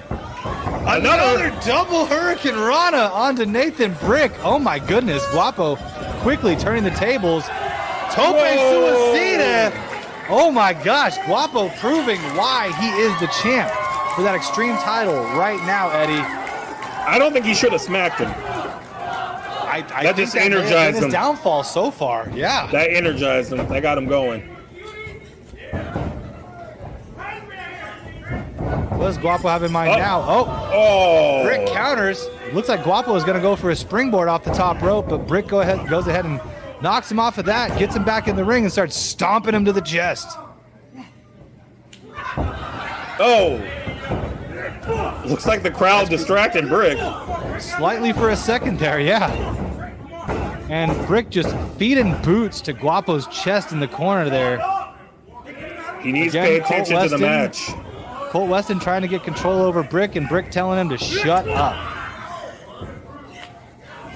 Another double Hurricane Rana onto Nathan Brick. Oh my goodness, Guapo quickly turning the tables. Tope Suicida. Oh my gosh, Guapo proving why he is the champ for that Extreme title right now, Eddie. I don't think he should have smacked him. I That think just may have been energized his him. downfall so far. Yeah. That energized him. That got him going. What does Guapo have in mind now? Oh. Brick counters. Looks like Guapo is going to go for a springboard off the top rope, but Brick goes ahead and knocks him off of that, gets him back in the ring, and starts stomping him to the chest. Oh. Looks like the crowd distracted Brick. Slightly for a second there, yeah. And Brick just feeding boots to Guapo's chest in the corner there. He needs Again, to pay Colt attention to the Weston. match. Colt Weston trying to get control over Brick, and Brick telling him to shut up.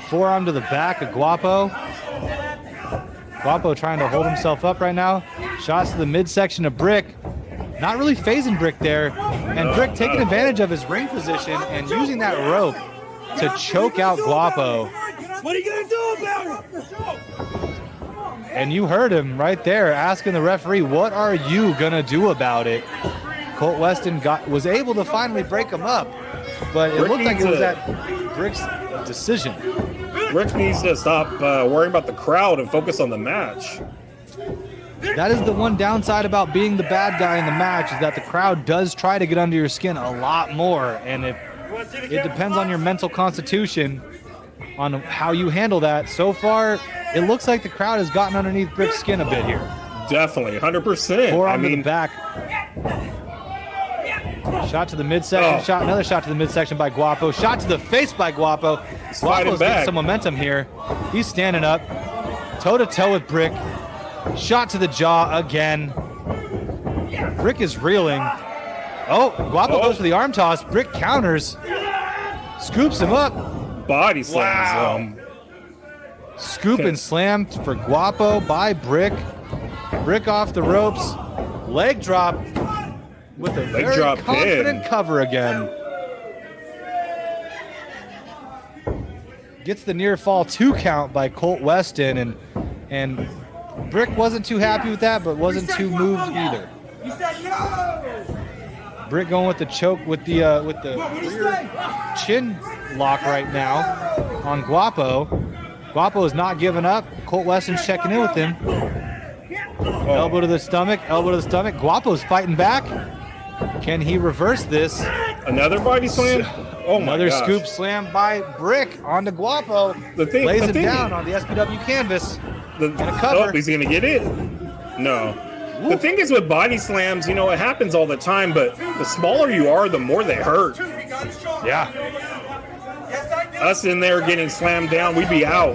Forearm to the back of Guapo. Guapo trying to hold himself up right now. Shots to the midsection of Brick. Not really phasing Brick there. And Brick taking advantage of his ring position and using that rope to choke out Guapo. What are you gonna do about it? And you heard him right there asking the referee, what are you gonna do about it? Colt Weston was able to finally break him up, but it Brick looked like it needs was to- that Brick's decision. Brick needs to stop worrying about the crowd and focus on the match. That is the one downside about being the bad guy in the match, is that the crowd does try to get under your skin a lot more, and it depends on your mental constitution on how you handle that. So far, it looks like the crowd has gotten underneath Brick's skin a bit here. Definitely, 100%. Forearm to the back. Shot to the midsection. Oh. Shot, another shot to the midsection by Guapo. Shot to the face by Guapo. fighting Guapo's getting back. some momentum here. He's standing up, toe to toe with Brick. Shot to the jaw again. Brick is reeling. Oh, Guapo goes for the arm toss. Brick counters. Scoops him up. Body slams Wow. him. Scoop and slam for Guapo by Brick. Brick off the ropes. Leg drop with a very drop confident pin. cover again. Gets the near fall 2 count by Colt Weston, and Brick wasn't too happy with that, but wasn't too moved either. You said no! Brick going with the choke with the rear chin lock right now on Guapo. Guapo is not giving up. Colt Weston's checking in with him. Elbow to the stomach, elbow to the stomach. Guapo's fighting back. Can he reverse this? Another body slam? Oh my Another gosh. scoop slam by Brick onto Guapo. The Lays him thing- down on the SPW canvas. The, Gonna cover. Oh, he's going to get it? No. The thing is with body slams, you know, it happens all the time, but the smaller you are, the more they hurt. Yeah. Us in there getting slammed down, we'd be out.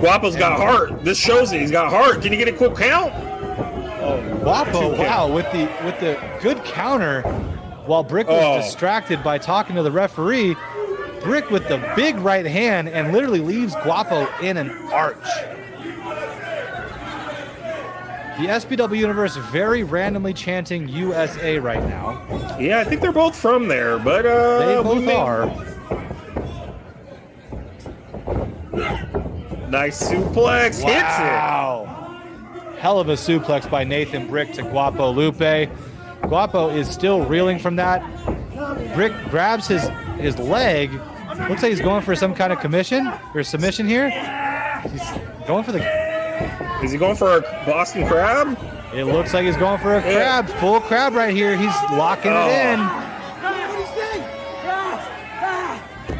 Guapo's got heart. This shows it. He's got heart. Can you get a quick count? Oh, Guapo, 2 wow, count. with the good counter while Brick was Oh. distracted by talking to the referee. Brick with the big right hand and literally leaves Guapo in an arch. The SPW Universe very randomly chanting USA right now. Yeah, I think they're both from there, but They we both may- are. Nice suplex, hits Wow. Hell of a suplex by Nathan Brick to Guapo Lupe. Guapo is still reeling from that. Brick grabs his leg. Looks like he's going for some kind of commission or submission here. He's going for the... Is he going for a Boston Crab? It looks like he's going for a crab. Full crab right here. He's locking it in.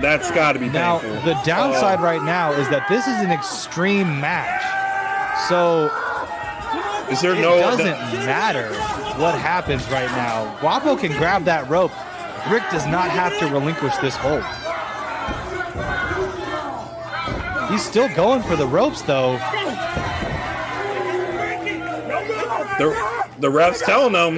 That's got to be Now, painful. the downside right now is that this is an extreme match. So Is there it no... doesn't matter what happens right now. Guapo can grab that rope. Brick does not have to relinquish this hold. He's still going for the ropes, though. The ref's telling them.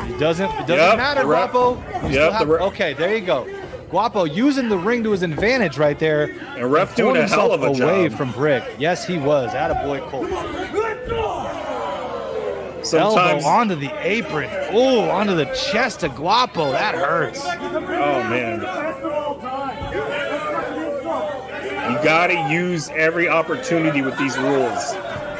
It doesn't matter, the ref- Guapo. You still the ref- okay, there you go. Guapo using the ring to his advantage right there. And ref doing pulling a hell of a himself away job. from Brick. Yes, he was. Attaboy, Colt. Sometimes, Elbow onto the apron. Oh, onto the chest of Guapo. That hurts. oh man, you gotta use every opportunity with these rules.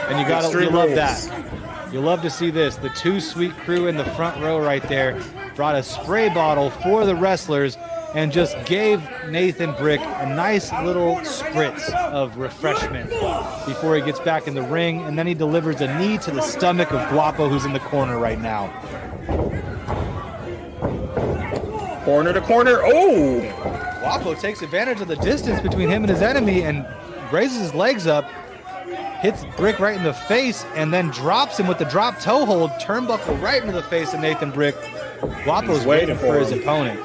And you Extreme love rules. that. You love to see this. The Too Sweet crew in the front row right there brought a spray bottle for the wrestlers and just gave Nathan Brick a nice little spritz of refreshment before he gets back in the ring, and then he delivers a knee to the stomach of Guapo, who's in the corner right now. Corner to corner. Oh, Guapo takes advantage of the distance between him and his enemy and raises his legs up, hits Brick right in the face, and then drops him with the drop toe hold, turnbuckle right into the face of Nathan Brick. Guapo's waiting for his opponent.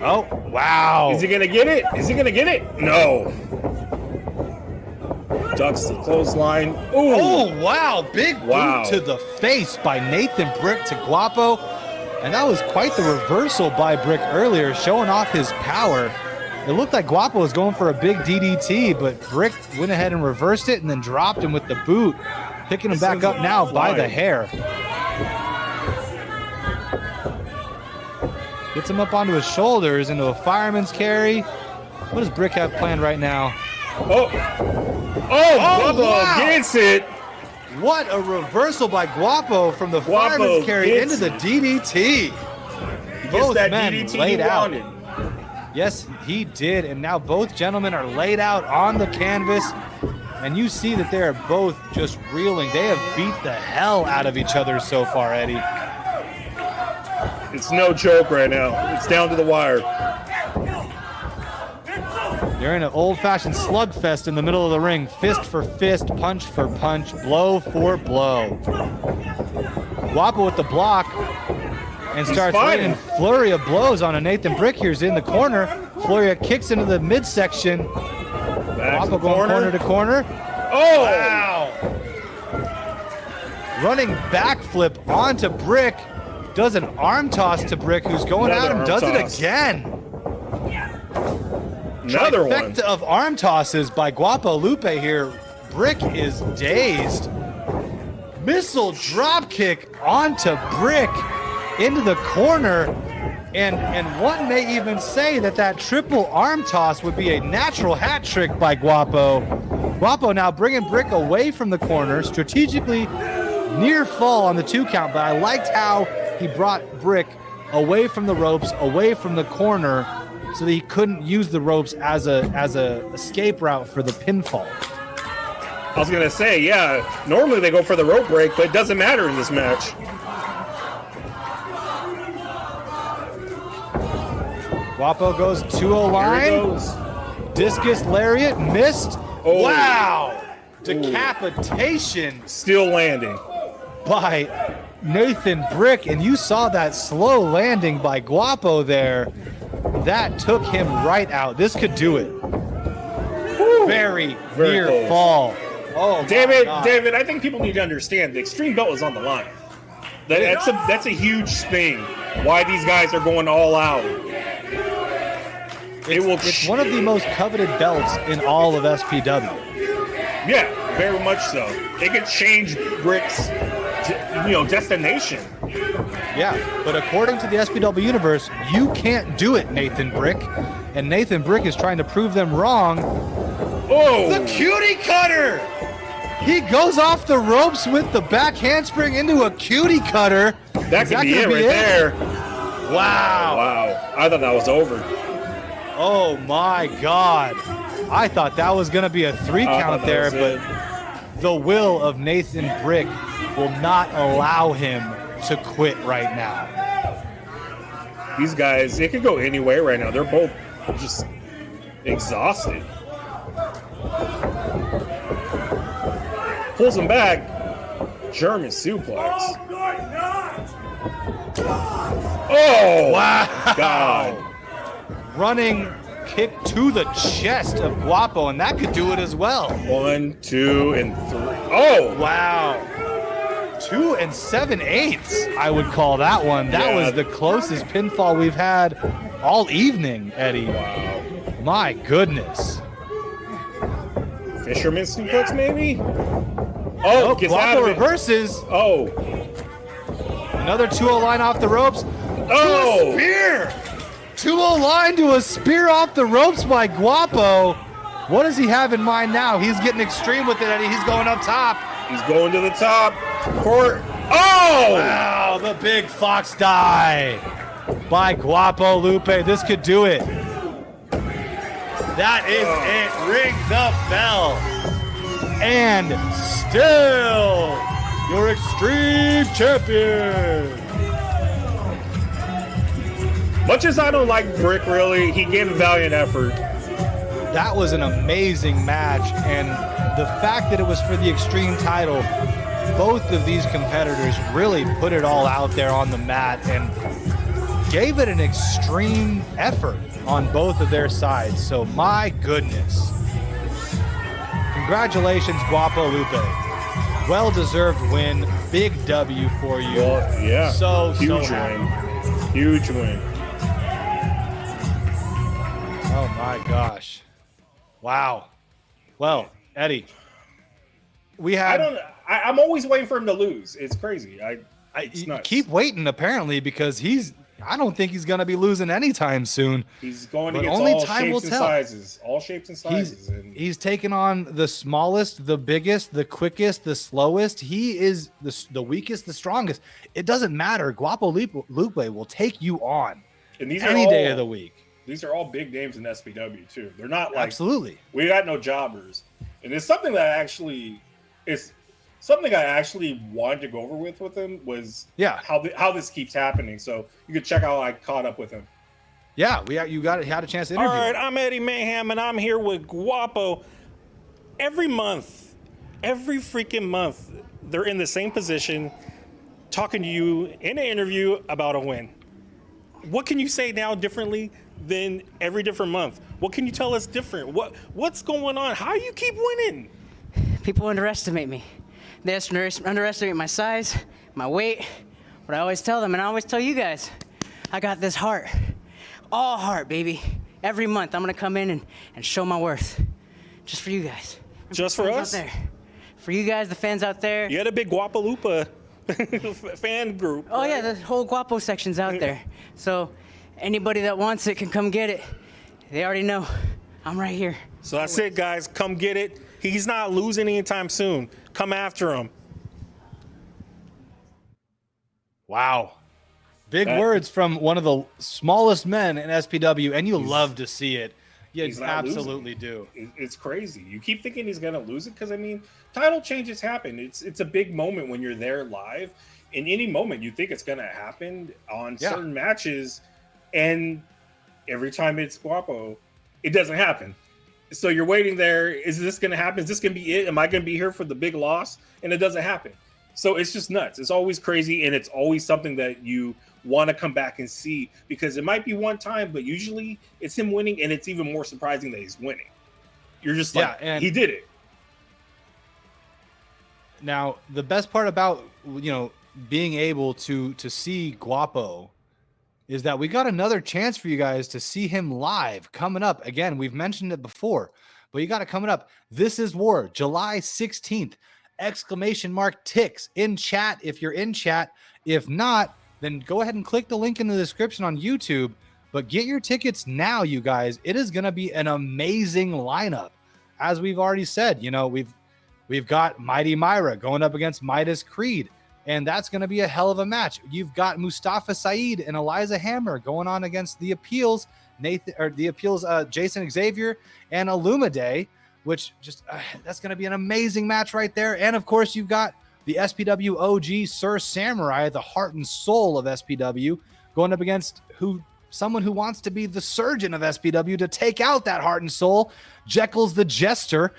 Oh, wow. is he gonna get it? Is he gonna get it? No. Ducks the clothesline. Ooh. Oh, wow. Big Wow. boot to the face by Nathan Brick to Guapo. And that was quite the reversal by Brick earlier, showing off his power. It looked like Guapo was going for a big DDT, but Brick went ahead and reversed it and then dropped him with the boot, picking him back up now by the hair. Gets him up onto his shoulders into a fireman's carry. What does Brick have planned right now? Oh, Guapo wow. gets it. What a reversal by Guapo from the Guapo fireman's carry gets into the DDT. Gets Both that men DDT laid he out. wanted. Yes, he did, and now both gentlemen are laid out on the canvas, and you see that they are both just reeling. They have beat the hell out of each other so far, Eddie. It's no joke right now. It's down to the wire. They're in an old-fashioned slugfest in the middle of the ring. Fist for fist, punch for punch, blow for blow. Guapo with the block and starts fighting. raining flurry of blows on a Nathan Brick. Here's in the corner. Flurry kicks into the midsection. Back to Guapo the going corner to corner. Oh, Wow. Running backflip onto Brick. Does an arm toss to Brick, who's going Another at him. arm Does toss. it again. another one. Trifecta of arm tosses by Guapo Lupe here. Brick is dazed. Missile drop kick onto Brick into the corner. And one may even say that triple arm toss would be a natural hat trick by Guapo. Guapo now bringing Brick away from the corner, strategically near fall on the 2 count, but I liked how he brought Brick away from the ropes, away from the corner, so that he couldn't use the ropes as a escape route for the pinfall. I was gonna say, yeah. Normally they go for the rope break, but it doesn't matter in this match. Guapo goes 2-0 Here line. he goes. Discus lariat missed. Oh. Wow! Decapitation Still landing. by Nathan Brick, and you saw that slow landing by Guapo there. That took him right out. This could do it. Very near close. fall. Oh, David, my God. David, I think people need to understand the Extreme Belt is on the line. That's a huge thing. Why these guys are going all out. It's one of the most coveted belts in all of SPW. Yeah, very much so. They could change Brick's, destination. Yeah, but according to the SPW universe, you can't do it, Nathan Brick. And Nathan Brick is trying to prove them wrong Oh! The cutie cutter! He goes off the ropes with the back handspring into a cutie cutter. That could be it right there. Wow. Wow. I thought that was over. Oh my God. I thought that was going to be a 3 count there, but the will of Nathan Brick will not allow him to quit right now. These guys, it could go any way right now. They're both just exhausted. Pulls him back. German suplex. Oh, wow. God. Running kick to the chest of Guapo, and that could do it as well. 1, 2, and 3. Oh, wow. 2 7/8, I would call that one. That was the closest pinfall we've had all evening, Eddie. Wow. My goodness. Fisherman suplex, maybe? Oh, gets out Guapo of it. reverses. Oh. Another 2-0 line off the ropes. Oh. To a spear. 2-0 line to a spear off the ropes by Guapo. What does he have in mind now? He's getting extreme with it, Eddie. He's going up top. He's going to the top. For oh! Wow, the big fox die by Guapo Lupe. This could do it. That is it. Ring the bell. And still your Extreme Champion. Much as I don't like Brick, really, he gave a valiant effort. That was an amazing match, and the fact that it was for the Extreme title, both of these competitors really put it all out there on the mat and gave it an extreme effort on both of their sides. So my goodness. Congratulations, Guapo Lupe. Well-deserved win. Big W for you. Well, yeah. So huge happy. win. Huge win. Oh my gosh. Wow. Well, Eddie, we had. I'm always waiting for him to lose. It's crazy. It's nuts. Keep waiting apparently because I don't think he's going to be losing anytime soon. He's going But against only all time will shapes and tell. sizes. All shapes and sizes. He's taken on the smallest, the biggest, the quickest, the slowest. He is the weakest, the strongest. It doesn't matter. Guapo Lupe will take you on And these are any all, day of the week. These are all big names in SPW too. They're not like Absolutely. We got no jobbers, and it's something that I actually wanted to go over with him was how this keeps happening. So you could check out how I caught up with him. Yeah, had a chance to interview. All right, him. I'm Eddie Mayhem, and I'm here with Guapo. Every month, every freaking month, they're in the same position, talking to you in an interview about a win. What can you say now differently than every different month? What can you tell us different? What's going on? How you keep winning? People underestimate me. They underestimate my size, my weight. But I always tell them, and I always tell you guys, I got this heart. All heart, baby. Every month, I'm going to come in and show my worth. Just for you guys. Just for us? Out there. For you guys, the fans out there. You had a big Guapo Lupe fan group. Oh, right? yeah, the whole Guapo section's out there. So anybody that wants it can come get it. They already know. I'm right here. So that's it, guys. Come get it. He's not losing anytime soon. Come after him. Wow. Big words from one of the smallest men in SPW, and you love to see it. You absolutely do. It's crazy. You keep thinking he's going to lose it because, I mean, title changes happen. It's a big moment when you're there live. In any moment, you think it's going to happen on certain matches, and every time it's Guapo, it doesn't happen. So you're waiting there. Is this going to happen? Is this going to be it? Am I going to be here for the big loss? And it doesn't happen. So it's just nuts. It's always crazy, and it's always something that you want to come back and see because it might be one time, but usually it's him winning, and it's even more surprising that he's winning. You're just like, he did it. Now, the best part about, being able to see Guapo is that we got another chance for you guys to see him live coming up. Again, we've mentioned it before, but you got it coming up. This is War, July 16th, ! Ticks in chat if you're in chat. If not, then go ahead and click the link in the description on YouTube, but get your tickets now, you guys. It is going to be an amazing lineup as we've already said, we've got Mighty Myra going up against Midas Creed, and that's going to be a hell of a match. You've got Mustafa Saeed and Eliza Hammer going on against the Appeals, Jason Xavier and Illumide, which just that's going to be an amazing match right there. And of course, you've got the SPW OG Sir Samurai, the heart and soul of SPW, going up against someone who wants to be the surgeon of SPW to take out that heart and soul, Jekyll's the Jester.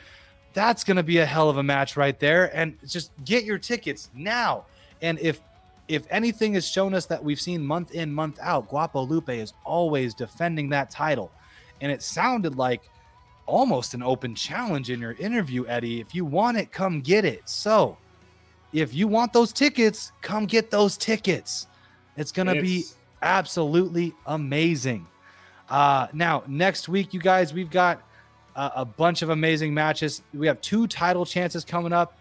That's going to be a hell of a match right there. And just get your tickets now. And if anything has shown us that we've seen month in, month out, Guapo Lupe is always defending that title. And it sounded like almost an open challenge in your interview, Eddie. If you want it, come get it. So if you want those tickets, come get those tickets. It's going to be absolutely amazing. Now, next week, you guys, we've got a bunch of amazing matches. We have 2 title chances coming up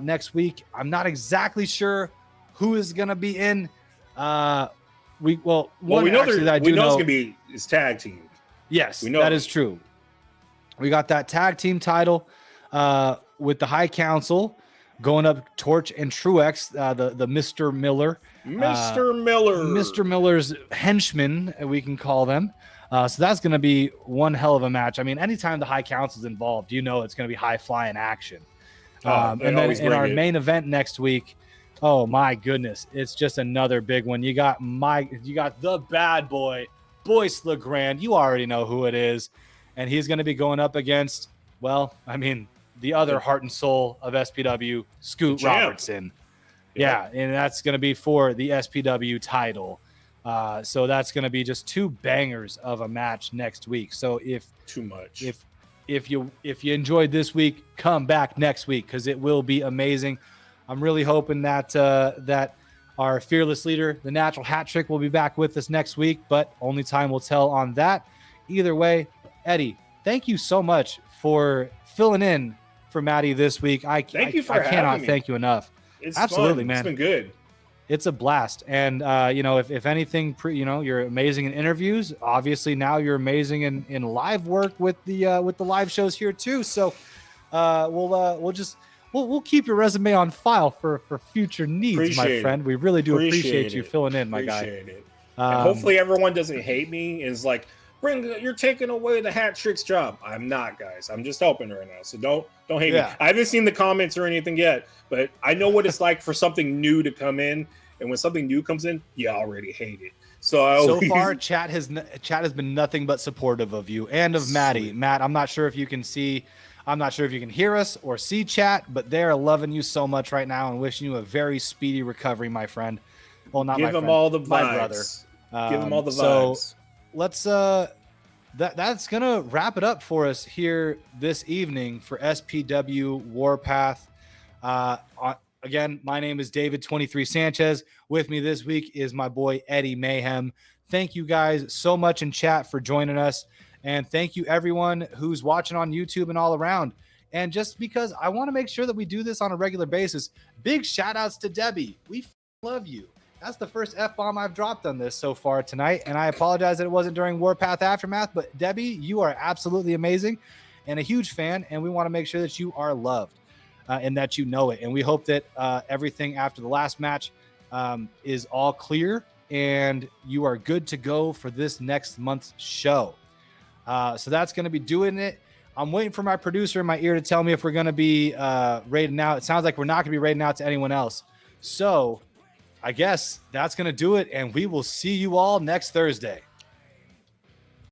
next week. I'm not exactly sure who is going to be in. We know it's going to be his tag team. Yes, that is true. We got that tag team title with the High Council going up Torch and Truex, the Mr. Miller. Mr. Miller's henchmen, we can call them. So that's going to be one hell of a match. I mean, anytime the High Council is involved, it's going to be high-flying action. And then in our main event next week, oh my goodness, it's just another big one. You got the bad boy, Boyce LeGrand. You already know who it is. And he's going to be going up against, the other heart and soul of SPW, Scoot Robertson. Yeah, and that's going to be for the SPW title. So that's going to be just 2 bangers of a match next week. So if you enjoyed this week, come back next week because it will be amazing. I'm really hoping that that our fearless leader, the Natural Hat Trick, will be back with us next week, but only time will tell on that. Either way, Eddie, thank you so much for filling in for Maddie this week. I cannot thank you enough. It's absolutely, fun. Man. It's been good. It's a blast. And, if anything, you're amazing in interviews. Obviously, now you're amazing in live work with the live shows here, too. So we'll keep your resume on file for future needs, my friend. We really do appreciate you filling in, my guy. Appreciate it. And hopefully everyone doesn't hate me and is like, you're taking away the Hat Trick's job. I'm not, guys. I'm just helping right now. So don't hate me. I haven't seen the comments or anything yet, but I know what it's like for something new to come in. And when something new comes in, you already hate it. So far, chat has been nothing but supportive of you and of Maddie. Matt, I'm not sure if you can hear us or see chat, but they're loving you so much right now and wishing you a very speedy recovery, my friend. Well, not give my friend, them all the vibes. My brother. Give them all the vibes. So let's that's gonna wrap it up for us here this evening for SPW Warpath. Again, my name is David 23 Sanchez. With me this week is my boy Eddie Mayhem. Thank you guys so much in chat for joining us. And thank you everyone who's watching on YouTube and all around. And just because I want to make sure that we do this on a regular basis, big shout outs to Debbie. We love you. That's the first F-bomb I've dropped on this so far tonight. And I apologize that it wasn't during Warpath Aftermath, but Debbie, you are absolutely amazing and a huge fan. And we want to make sure that you are loved. And that you know it. And we hope that everything after the last match is all clear and you are good to go for this next month's show. So that's going to be doing it. I'm waiting for my producer in my ear to tell me if we're going to be raiding out. It sounds like we're not going to be raiding out to anyone else. So I guess that's going to do it. And we will see you all next Thursday.